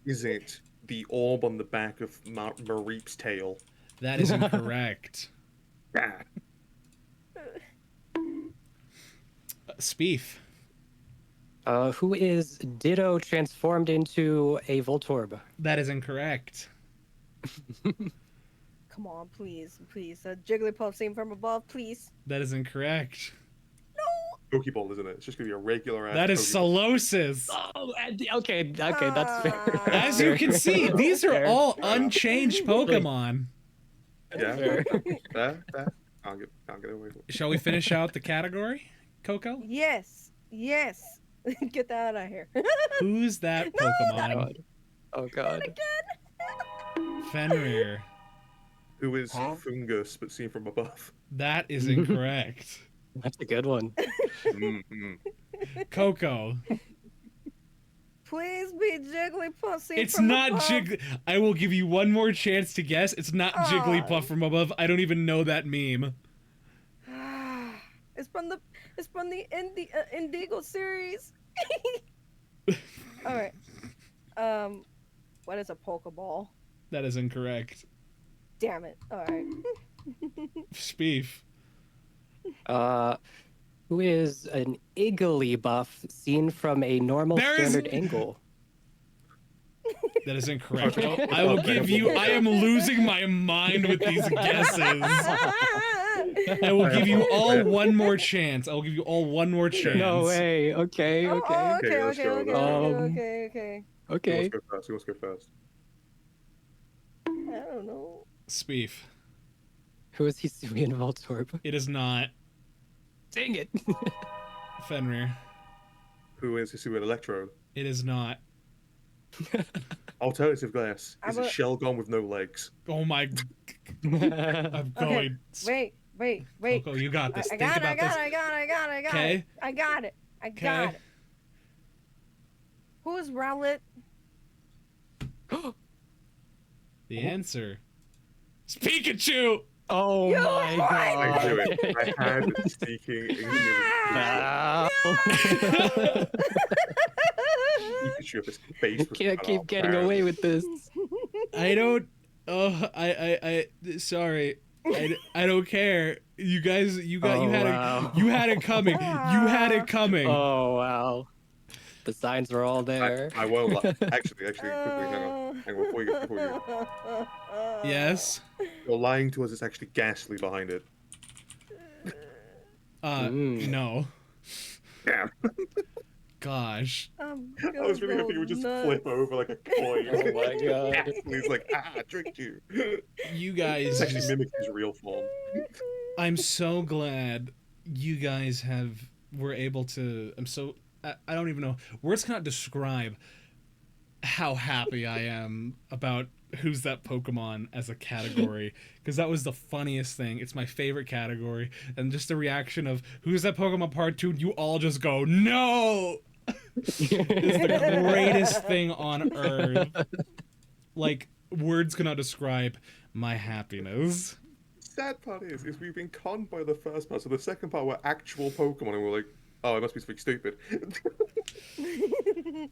Is it the orb on the back of Mareep's tail? That is incorrect. Yeah. Speef. Who is Ditto transformed into a Voltorb? That is incorrect. Come on, please, please. A Jigglypuff seen from above, please. That is incorrect. Pokeball, isn't it? It's just gonna be a regular ass. That is Pokeball. Solosis. Oh, okay, that's fair. Ah. As you can see, these are Fair. all unchanged Pokemon. Yeah. Fair. That. Can't get away with it. Shall we finish out the category, Coco? Yes, yes. Get that out of here. Who's that Pokemon? God. Oh god. Fenrir. Who is Fungus but seen from above? That is incorrect. That's a good one. Mm-hmm. Coco. Please be Jigglypuff seen It's from not above. I will give you one more chance to guess. It's not Ah. Jigglypuff from above. I don't even know that meme. It's from the Indigo series. All right. What is a Pokeball? That is incorrect. Damn it. All right. Speef. Who is an Igglybuff seen from a normal There is- standard angle? That is incorrect. I will give you. I am losing my mind with these guesses. I will give you all one more chance. I will give you all one more chance. No way. Okay, Oh, okay, oh, okay, let's okay, go. okay, okay. Who okay. wants to go first? Who wants to go first? I don't know. Speef. Who is Hisuian Voltorb? It is not Dang it. Fenrir. Who is Hisuian Electrode? It is not. Alternative guess. I'm Is a- it Shelgon with no legs? Oh my. I'm going. Wait. Coco, you got this. I Think got it. about this. I got it. Okay. I got it. I got Okay. it. Who is Rowlet? The answer is Pikachu. Oh You my what? I knew god. it. I had it sneaking into Ah! Pikachu if his face was Can't cut keep off, getting man. away with this. I don't. Oh, I. Sorry. I don't care. You guys, you Oh, had wow. it. You had it coming. You had it coming. Oh wow. The signs were all there. I won't lie. Actually, quickly, hang on. Before you Yes. you're lying to us. It's actually ghastly behind it. No. Damn. Gosh. I was really hoping it would just flip over like a coin. Oh my god. Ghastly. He's like, I tricked you. You It's guys. actually mimics his real form. I'm so glad you guys were able to. I don't even know. Words cannot describe how happy I am about who's that Pokemon as a category, because that was the funniest thing. It's my favorite category, and just the reaction of who's that Pokemon part 2, you all just go no. It's the greatest thing on earth. Like, words cannot describe my happiness. Sad part is we've been conned by the first part, so the second part were actual Pokemon, and we're like, oh, it must be something stupid.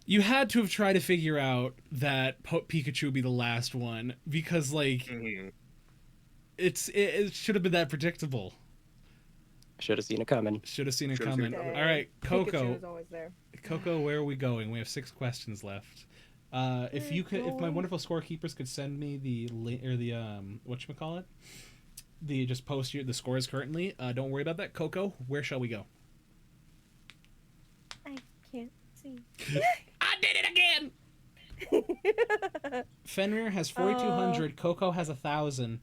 You had to have tried to figure out that Pikachu would be the last one, because like Mhm. it should have been that predictable. Should have seen it coming. Should have seen it Should've seen coming. it coming. All right, Pikachu Coco. is always there. Coco, where are we going? We have 6 questions left. If my wonderful scorekeepers could send me the whatchamacallit? Just post the scores currently. Don't worry about that. Coco, where shall we go? I can't see. I did it again. Fenrir has 4,200. Coco has 1,000,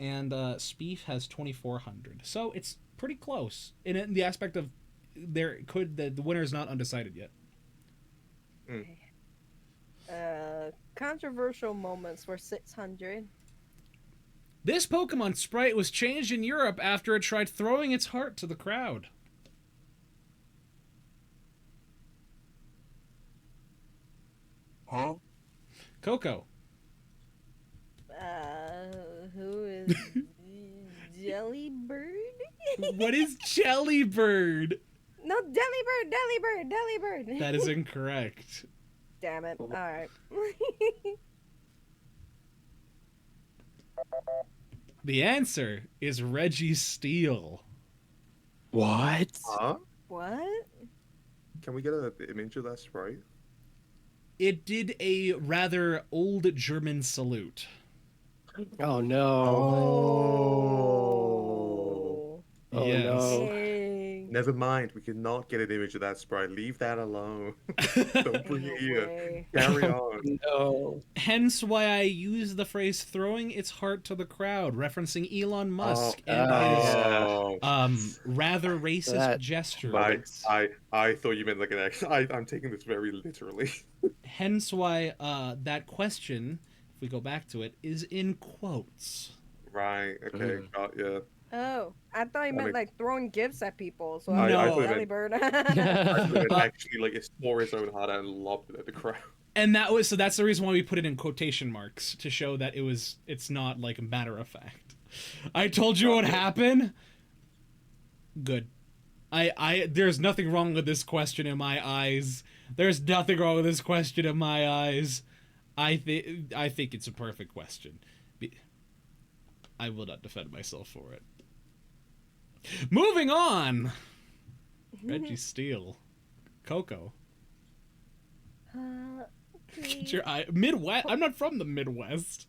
and Speef has 2,400. So it's pretty close in the aspect of the winner is not undecided yet. Controversial moments were 600. This Pokemon sprite was changed in Europe after it tried throwing its heart to the crowd. Huh? Coco. Who is Jellybird? What is Jellybird? No, Delibird. That is incorrect. Damn it. All right. The answer is Reggie Steele. What? Huh? What? Can we get an image of that sprite? It did a rather old German salute. Oh no. Oh. Oh Yes. no. Dang. Never mind. We cannot get an image of that sprite. Leave that alone. Don't bring Ain't it no here. way. Carry on. No. Hence why I use the phrase "throwing its heart to the crowd," referencing Elon Musk and his Oh, rather racist That gesture. moment. I thought you meant like an X. I'm taking this very literally. Hence why that question, if we go back to it, is in quotes. Right. Okay. Got ya. Oh, I thought you meant makes- like throwing gifts at people. So No. I I was thought like, you Ellie meant- bird. I thought it actually like it tore his own heart out and lobbed it at the crowd. And that's the reason why we put it in quotation marks to show that it's not like matter of fact. I told you what happened. Good. I there's nothing wrong with this question in my eyes. There's nothing wrong with this question in my eyes. I think it's a perfect question. I will not defend myself for it. Moving on. Reggie Steele. Coco. Okay. Get your eye. Midwest. I'm not from the Midwest.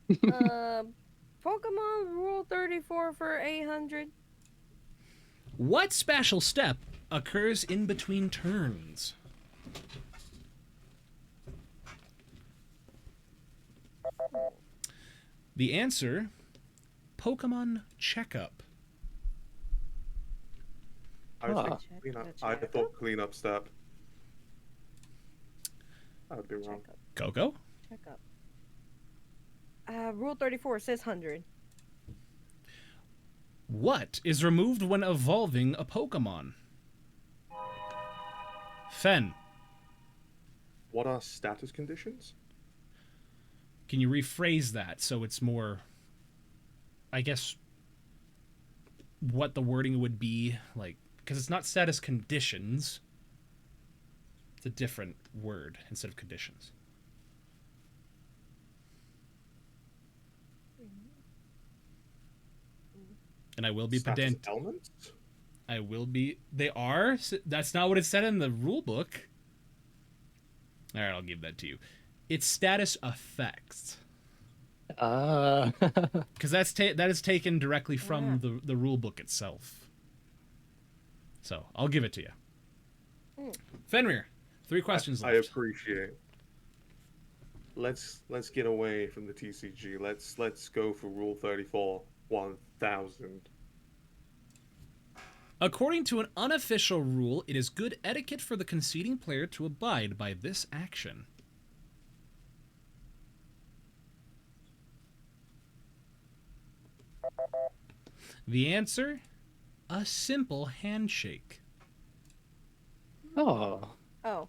Pokemon Rule 34 for 800. What special step occurs in between turns? The answer, Pokemon Checkup. I was Huh. thinking cleanup. I thought cleanup step. I would be wrong. Check up. Coco? Check up. Rule 34 says 100. What is removed when evolving a Pokemon? Fen, What are status conditions? can you rephrase that so it's more, I guess, what the wording would be like? Because it's not status conditions. It's a different word instead of conditions. And I will be Status pedant. elements? I will be. They are. That's not what it said in the rule book. All right, I'll give that to you. It's status effects, because that is taken directly from the rule book itself. So I'll give it to you. Fenrir, 3 questions I left. appreciate. Let's get away from the TCG. Let's go for Rule 34 1000. According to an unofficial rule, it is good etiquette for the conceding player to abide by this action. The answer? A simple handshake. Oh. Oh.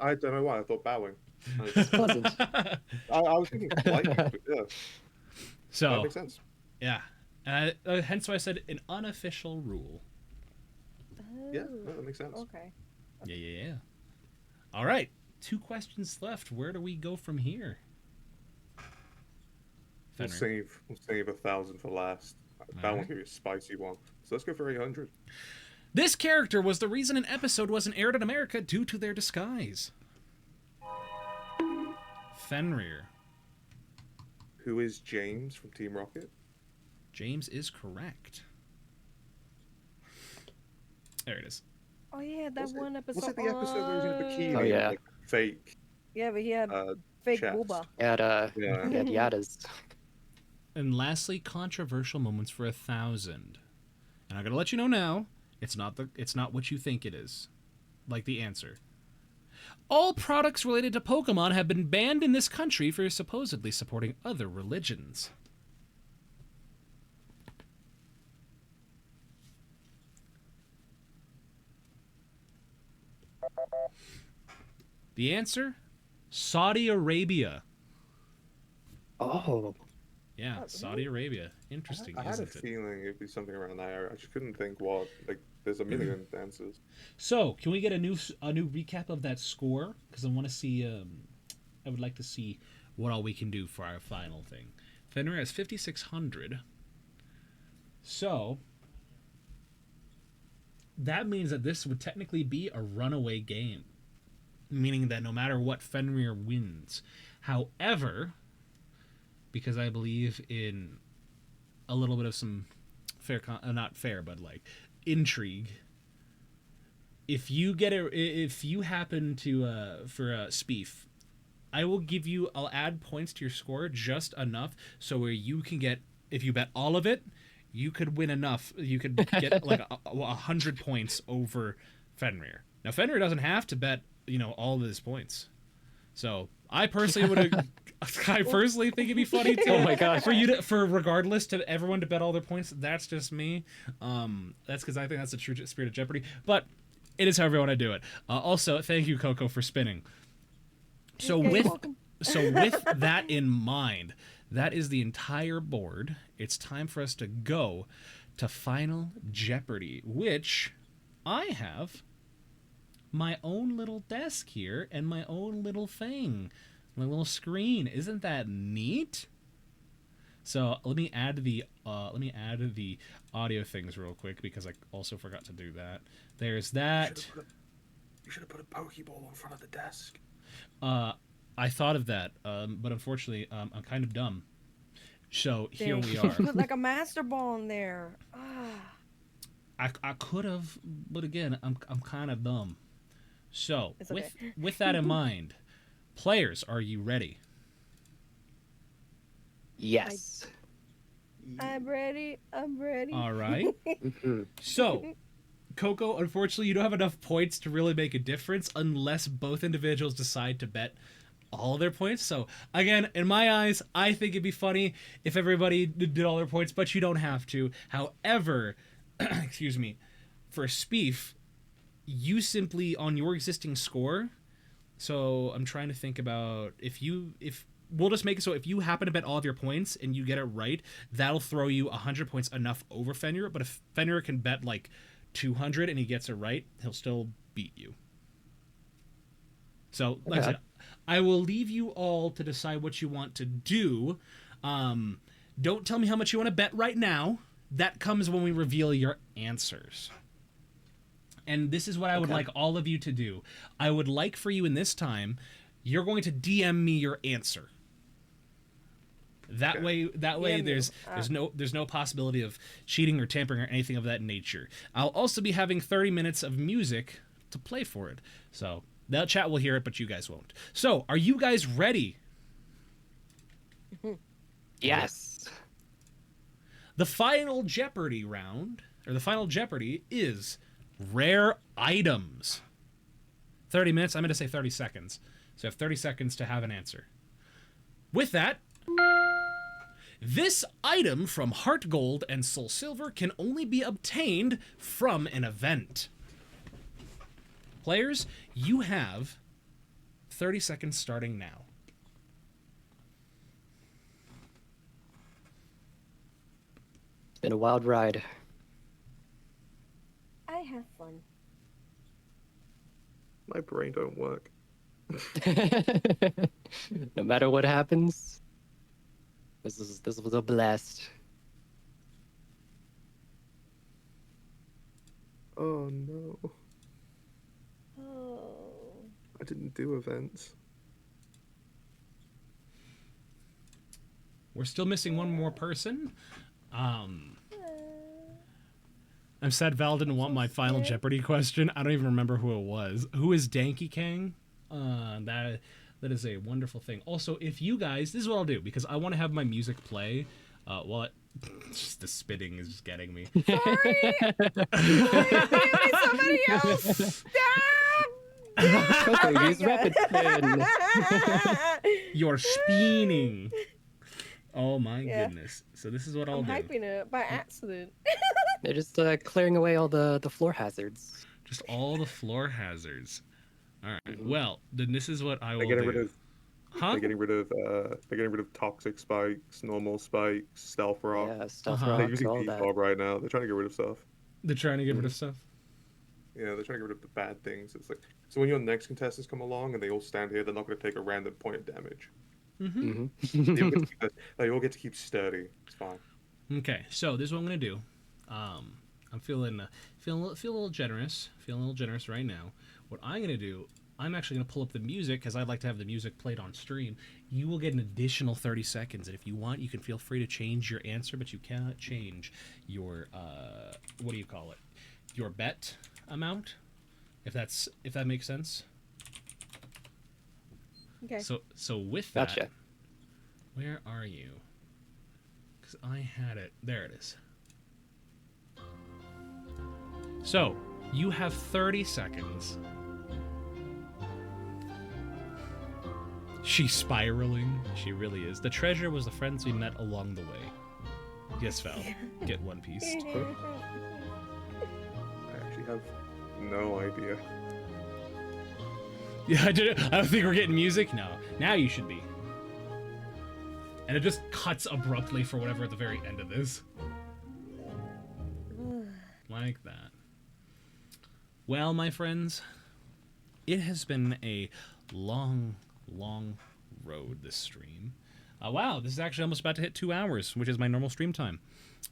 I don't know why I thought bowing. Pleasant. I was thinking polite, but yeah, that So, makes sense. yeah. Hence why I said an unofficial rule. Yeah, no, that makes sense. Okay. Yeah. All right. 2 questions left. Where do we go from here? We'll Fenrir. save 1,000 for last. That Alright. one give you a spicy one. So let's go for 800. This character was the reason an episode wasn't aired in America due to their disguise. Fenrir. Who is James from Team Rocket? James is correct. There it is. Oh yeah, that one episode. Was it the episode where he was in a bikini? Oh, yeah. Like, fake. Yeah, but he had Uh, fake chest. booba. At Yeah. at Yadas. And lastly, controversial moments for 1,000. And I'm gonna let you know now, it's not what you think it is. Like the answer. All products related to Pokemon have been banned in this country for supposedly supporting other religions. The answer? Saudi Arabia. Oh. Yeah, Oh, Saudi Arabia. Interesting, I had a isn't it? feeling it'd be something around that area. I just couldn't think what. Like, there's a million answers. So, can we get a new recap of that score? Because I want to see. I would like to see what all we can do for our final thing. Fenrir has 5,600. So, that means that this would technically be a runaway game, meaning that no matter what, Fenrir wins. However, because I believe in a little bit of some not fair, but like intrigue. If you happen to for Speef, I'll add points to your score just enough so where you can get, if you bet all of it, you could win enough. You could get like 100 points over Fenrir. Now Fenrir doesn't have to bet, all of his points. So I personally think it'd be funny to, Oh my gosh. for regardless to everyone to bet all their points. That's just me. That's because I think that's the true spirit of Jeopardy. But it is however I want to do it. Also, thank you, Coco, for spinning. So with that in mind, that is the entire board. It's time for us to go to Final Jeopardy, which I have my own little desk here and my own little thing, my little screen. Isn't that neat? So let me add the audio things real quick because I also forgot to do that. There's that. You should have put a Pokeball in front of the desk. I thought of that, but unfortunately, I'm kind of dumb. So here we are. Put like a master ball in there. I could have, but again, I'm kind of dumb. So It's okay. with that in mind, players, are you ready? Yes. I'm ready. All right. So, Coco, unfortunately, you don't have enough points to really make a difference unless both individuals decide to bet all their points. So, again, in my eyes, I think it'd be funny if everybody did all their points, but you don't have to. However, excuse me, for Speef, you simply, on your existing score, so I'm trying to think about if we'll just make it so if you happen to bet all of your points and you get it right, that'll throw you 100 points enough over Fenrir. But if Fenrir can bet like 200 and he gets it right, he'll still beat you. So, like I said, I will leave you all to decide what you want to do. Don't tell me how much you want to bet right now. That comes when we reveal your answers. And this is what I would like all of you to do. I would like for you in this time, you're going to DM me your answer. That way there's no possibility of cheating or tampering or anything of that nature. I'll also be having 30 minutes of music to play for it. So that chat will hear it, but you guys won't. So, are you guys ready? Yes. The final Jeopardy round, or the final Jeopardy, is rare items. 30 minutes, I'm going to say 30 seconds. So you have 30 seconds to have an answer. With that, this item from Heart Gold and Soul Silver can only be obtained from an event. Players, you have 30 seconds starting now. It's been a wild ride. I have fun. My brain don't work. No matter what happens, this was a blast. Oh no. Oh. I didn't do events. We're still missing one more person. I'm sad Val didn't want my final Jeopardy question. I don't even remember who it was. Who is Danky Kang? That is a wonderful thing. Also, if you guys, this is what I'll do because I want to have my music play. Just the spitting is just getting me. Sorry. Somebody else. Coco, use rapid spin. You're spinning. Oh my goodness. So this is what I'll I'm do. hyping it by accident. They're just clearing away all the floor hazards. Just all the floor hazards. All right. Well, then this is what I will They're getting do. rid of. They're getting rid of toxic spikes, normal spikes, stealth rock. Yeah, stealth Uh-huh. They're rock, using all that. default right now. They're trying to get rid of stuff. They're trying to get rid of stuff. Yeah, they're trying to get rid of the bad things. It's like, so when your next contestants come along and they all stand here, they're not going to take a random point of damage. Mm-hmm. They all get to keep sturdy. It's fine. Okay, so this is what I'm gonna do. I'm I'm feeling feel a little generous. Feeling a little generous right now. What I'm gonna do, I'm actually gonna pull up the music because I'd like to have the music played on stream. You will get an additional 30 seconds, and if you want, you can feel free to change your answer, but you cannot change your what do you call it? Your bet amount, if that makes sense. Okay. So with that, Gotcha. where are you? Because I had it. There it is. So you have 30 seconds. She's spiraling. She really is. The treasure was the friends we met along the way. Yes, Val. Get one piece. I actually have no idea. Yeah, I don't think we're getting music. No. Now you should be. And it just cuts abruptly for whatever at the very end of this. Like that. Well, my friends, it has been a long road, this stream. Wow, this is actually almost about to hit 2 hours, which is my normal stream time.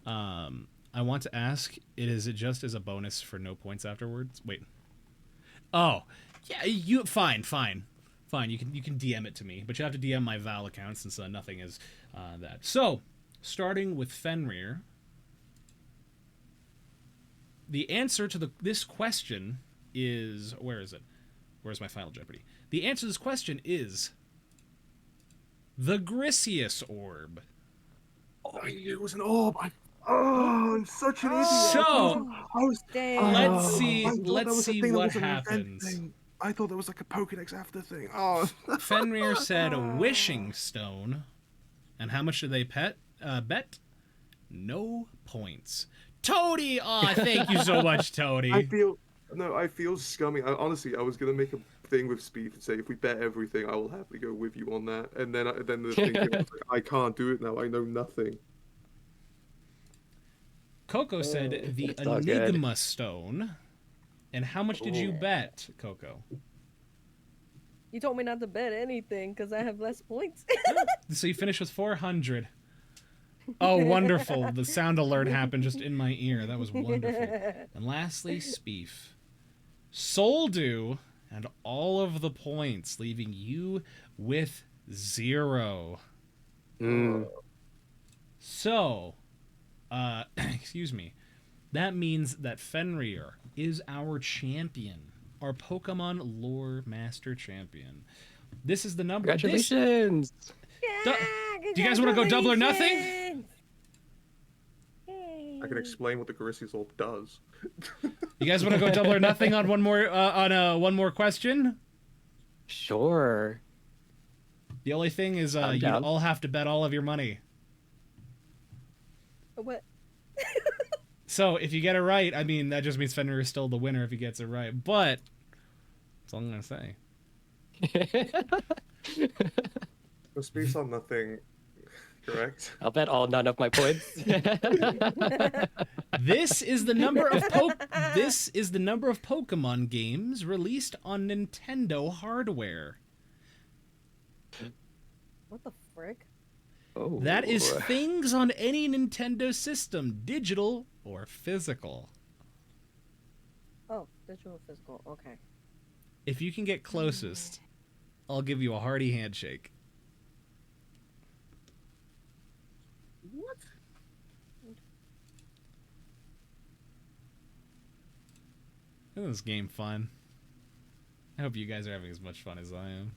I want to ask, is it just as a bonus for no points afterwards? Wait. Oh, yeah, fine. You can DM it to me, but you have to DM my Val account since nothing is that. So, starting with Fenrir, the answer to this question is, where is it? Where's my Final Jeopardy? The answer to this question is the Grisius orb. Oh, it was an orb. I'm such an idiot. So, Damn. let's see. I thought that Let's was a see thing that what was an event happens. thing. I thought that was like a Pokedex after thing. Oh. Fenrir said a wishing stone, and how much did they bet? No points. Toady, thank you so much, Toady. I feel scummy. Honestly, I was gonna make a thing with Speef and say if we bet everything, I will happily go with you on that. And then the thing came, I was like, I can't do it now. I know nothing. Coco said the It's all good. Enigma stone. And how much did you bet, Coco? You told me not to bet anything because I have less points. So you finished with 400. Oh, wonderful. The sound alert happened just in my ear. That was wonderful. And lastly, Speef. Soldu and all of the points, leaving you with 0. So, excuse me. That means that Fenrir is our champion, our Pokemon lore master champion. This is the number. Congratulations. Do you guys want to go double or nothing? I can explain what the Grisius orb does. You guys want to go double or nothing on one more question? Sure. The only thing is, I'm you down. all have to bet all of your money. What? So if you get it right, I mean that just means Fenrir is still the winner if he gets it right. But that's all I'm gonna say. The Speef's on nothing, correct? I'll bet none of my points. This is the number of Pokemon games released on Nintendo hardware. What the frick? Oh. That is things on any Nintendo system, digital or physical. Oh, digital physical. Okay. If you can get closest, I'll give you a hearty handshake. What? Isn't this game fun? I hope you guys are having as much fun as I am.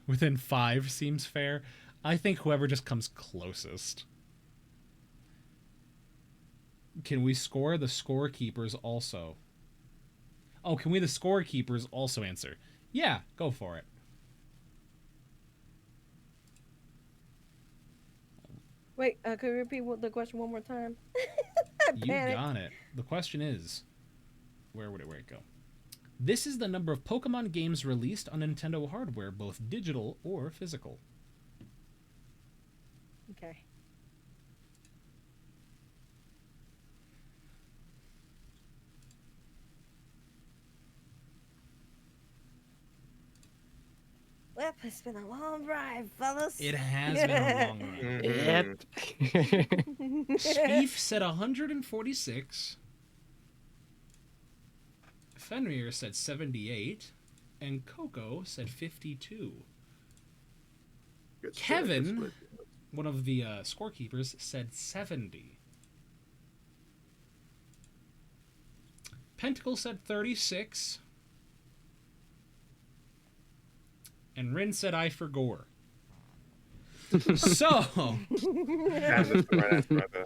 Within 5 seems fair. I think whoever just comes closest. Can we score the scorekeepers also? Oh, can we the scorekeepers also answer? Yeah, go for it. Wait, could you repeat the question one more time? You got it. The question is, where would it go? This is the number of Pokemon games released on Nintendo hardware, both digital or physical. Okay. It's been a long ride, fellas. It has been a long ride. Yep. Speef said 146. Fenrir said 78. And Coco said 52. Good Kevin, split. one of the scorekeepers, said 70. Pentacle said 36. And Rin said I for gore. So, And that's the right answer right there.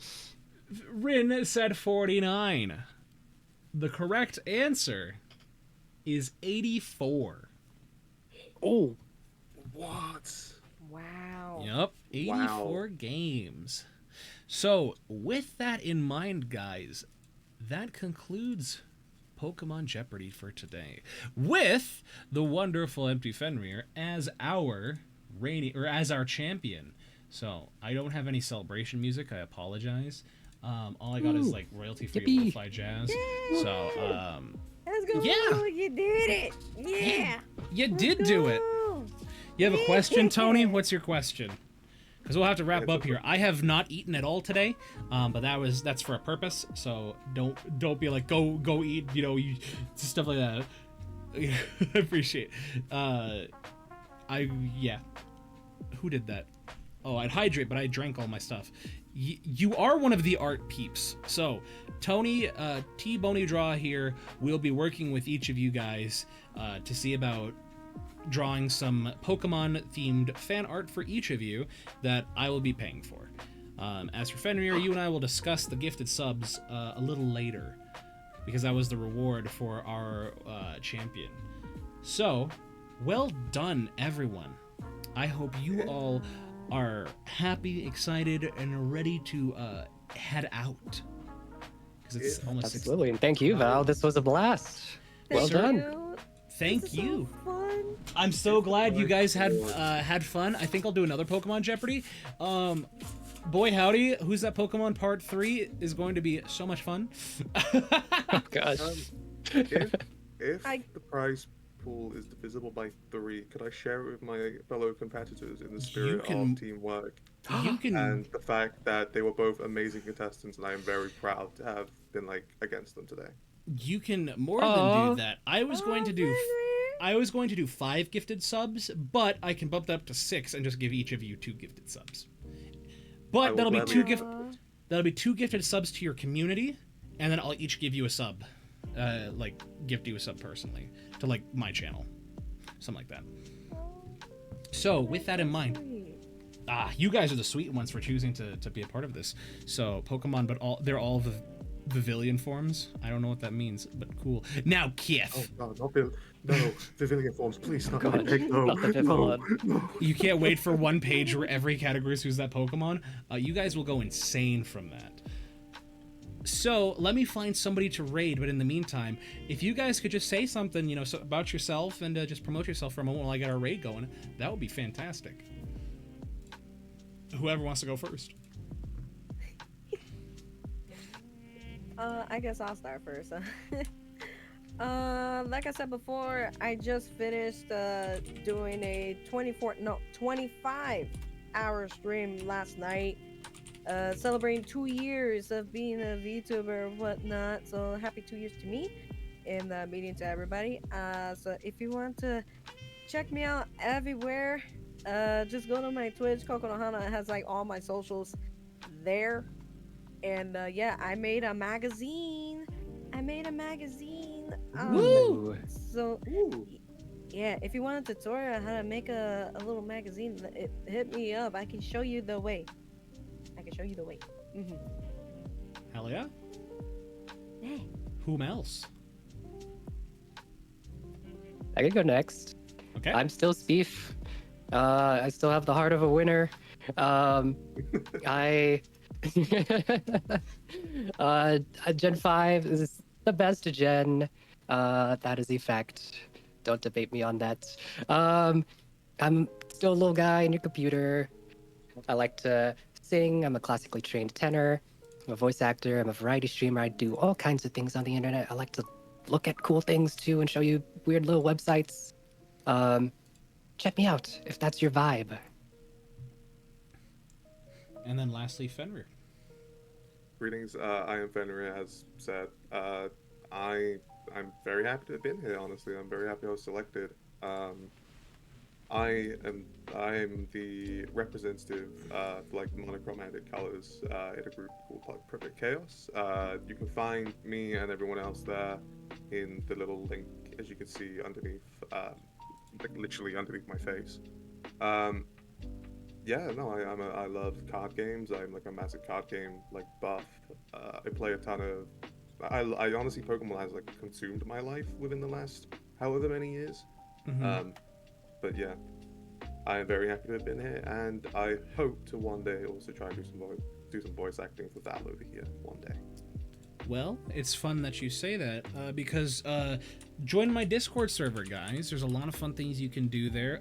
Rin said 49. The correct answer is 84. Oh, What? Wow. Yep, 84 games. So, with that in mind, guys, that concludes Pokemon Jeopardy for today. With the wonderful Empty Fenrir as our as our champion. So, I don't have any celebration music. I apologize. All I got is like royalty-free Yippee. lo-fi jazz. So, Let's go. Yeah. You did it. Yeah. you did do it. Woo. You have a question, Tony? What's your question? Because we'll have to wrap It's up a- here. I have not eaten at all today, but that's for a purpose. So don't be like go eat, stuff like that. I appreciate. Who did that? Oh, I'd hydrate, but I drank all my stuff. You are one of the art peeps. So, Tony, T Boney Draw here will be working with each of you guys to see about drawing some Pokemon-themed fan art for each of you that I will be paying for. As for Fenrir, you and I will discuss the gifted subs a little later, because that was the reward for our champion. So, well done, everyone. I hope you all are happy, excited, and ready to head out. Because it's almost 6. absolutely. And thank you, Val. This was a blast. Well Thank done. you. Thank This is so you. fun. I'm so glad you guys had fun. I think I'll do another Pokemon Jeopardy. Boy howdy, Who's That Pokemon Part 3 is going to be so much fun. Oh, gosh. If I- the prize pool is divisible by 3, could I share it with my fellow competitors in the spirit can- of teamwork You can and the fact that they were both amazing contestants, and I am very proud to have been against them today. more than Aw. do that. I was going to do 5 gifted subs, but I can bump that up to 6 and just give each of you 2 gifted subs. I But will that'll be gladly- that'll be 2 gifted subs to your community, and then I'll each give you a sub, gift you a sub personally to my channel, something like that. So with that in mind, you guys are the sweet ones for choosing to be a part of this. So Pokemon, but they're all Vivilion forms. I don't know what that means, but cool. Now, Kith. Oh, no, Vivilion forms, please. Not God, my pick, no, not the fifth no, one. no. You can't wait for one page where every category is Who's That Pokemon. You guys will go insane from that. So let me find somebody to raid, but in the meantime, if you guys could just say something, about yourself and just promote yourself for a moment while I get our raid going, that would be fantastic. Whoever wants to go first. I guess I'll start first. Like I said before, I just finished doing a 25-hour stream last night, celebrating 2 years of being a VTuber and whatnot. So happy 2 years to me, and meeting to everybody. So if you want to check me out everywhere, just go to my Twitch. Coco Nohana has all my socials there. And I made a magazine. Woo! So yeah, if you want a tutorial on how to make a little magazine, hit me up. I can show you the way. Mm-hmm. Hell yeah. Yeah. Whom else? I can go next. Okay. I'm still Speef. I still have the heart of a winner. I Gen 5 is the best gen. That is a fact. Don't debate me on that. I'm still a little guy in your computer. I like to sing. I'm a classically trained tenor. I'm a voice actor. I'm a variety streamer. I do all kinds of things on the internet. I like to look at cool things too and show you weird little websites. check me out if that's your vibe. And then lastly, Fenrir. Greetings, I am Fenrir, as said. I'm very happy to have been here, honestly. I'm very happy I was selected. I'm the representative for like monochromatic colors in a group called like Perfect Chaos. You can find me and everyone else there in the little link, as you can see underneath, like literally underneath my face. Yeah, no, I love card games. I'm like a massive card game like buff. I play a ton of. I honestly, Pokemon has like consumed my life within the last however many years. Mm-hmm. But yeah, I am very happy to have been here, and I hope to one day also try and do some voice acting for Val over here one day. Well, it's fun that you say that because join my Discord server, guys. There's a lot of fun things you can do there.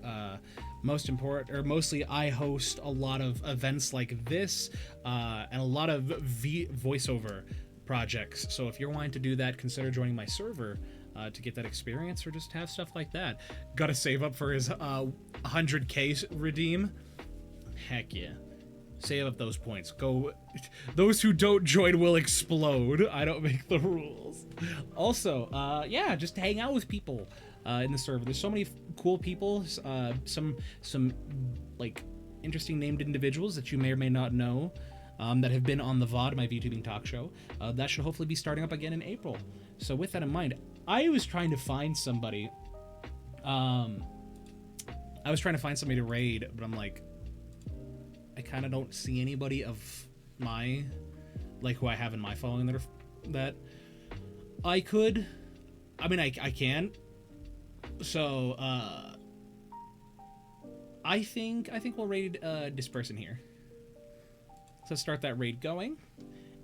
Mostly, I host a lot of events like this and a lot of voiceover projects. So if you're wanting to do that, consider joining my server to get that experience or just have stuff like that. Gotta save up for his 100k redeem. Heck yeah. Save up those points. Go. Those who don't join will explode. I don't make the rules. Also, yeah, just hang out with people in the server. There's so many cool people. Some like interesting named individuals that you may or may not know that have been on the VOD, my VTubing talk show. That should hopefully be starting up again in April. So with that in mind, I was trying to find somebody. I was trying to find somebody to raid, but I'm like, I kind of don't see anybody of my, like, who I have in my following that I could. I mean, I can. So, I think we'll raid this person here. So let's start that raid going.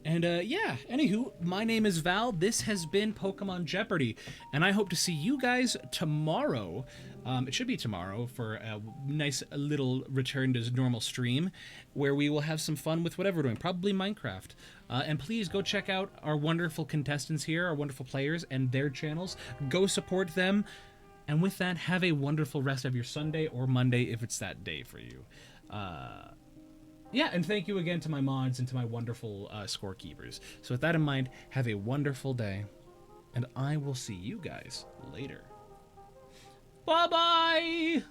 And yeah, anywho, my name is Val. This has been Pokemon Jeopardy, and I hope to see you guys tomorrow. It should be tomorrow for a nice little return to normal stream, where we will have some fun with whatever we're doing, probably Minecraft. And please go check out our wonderful contestants here, our wonderful players, and their channels. Go support them. And with that, have a wonderful rest of your Sunday or Monday if it's that day for you. Yeah, and thank you again to my mods and to my wonderful scorekeepers. So with that in mind, have a wonderful day, and I will see you guys later. Bye-bye!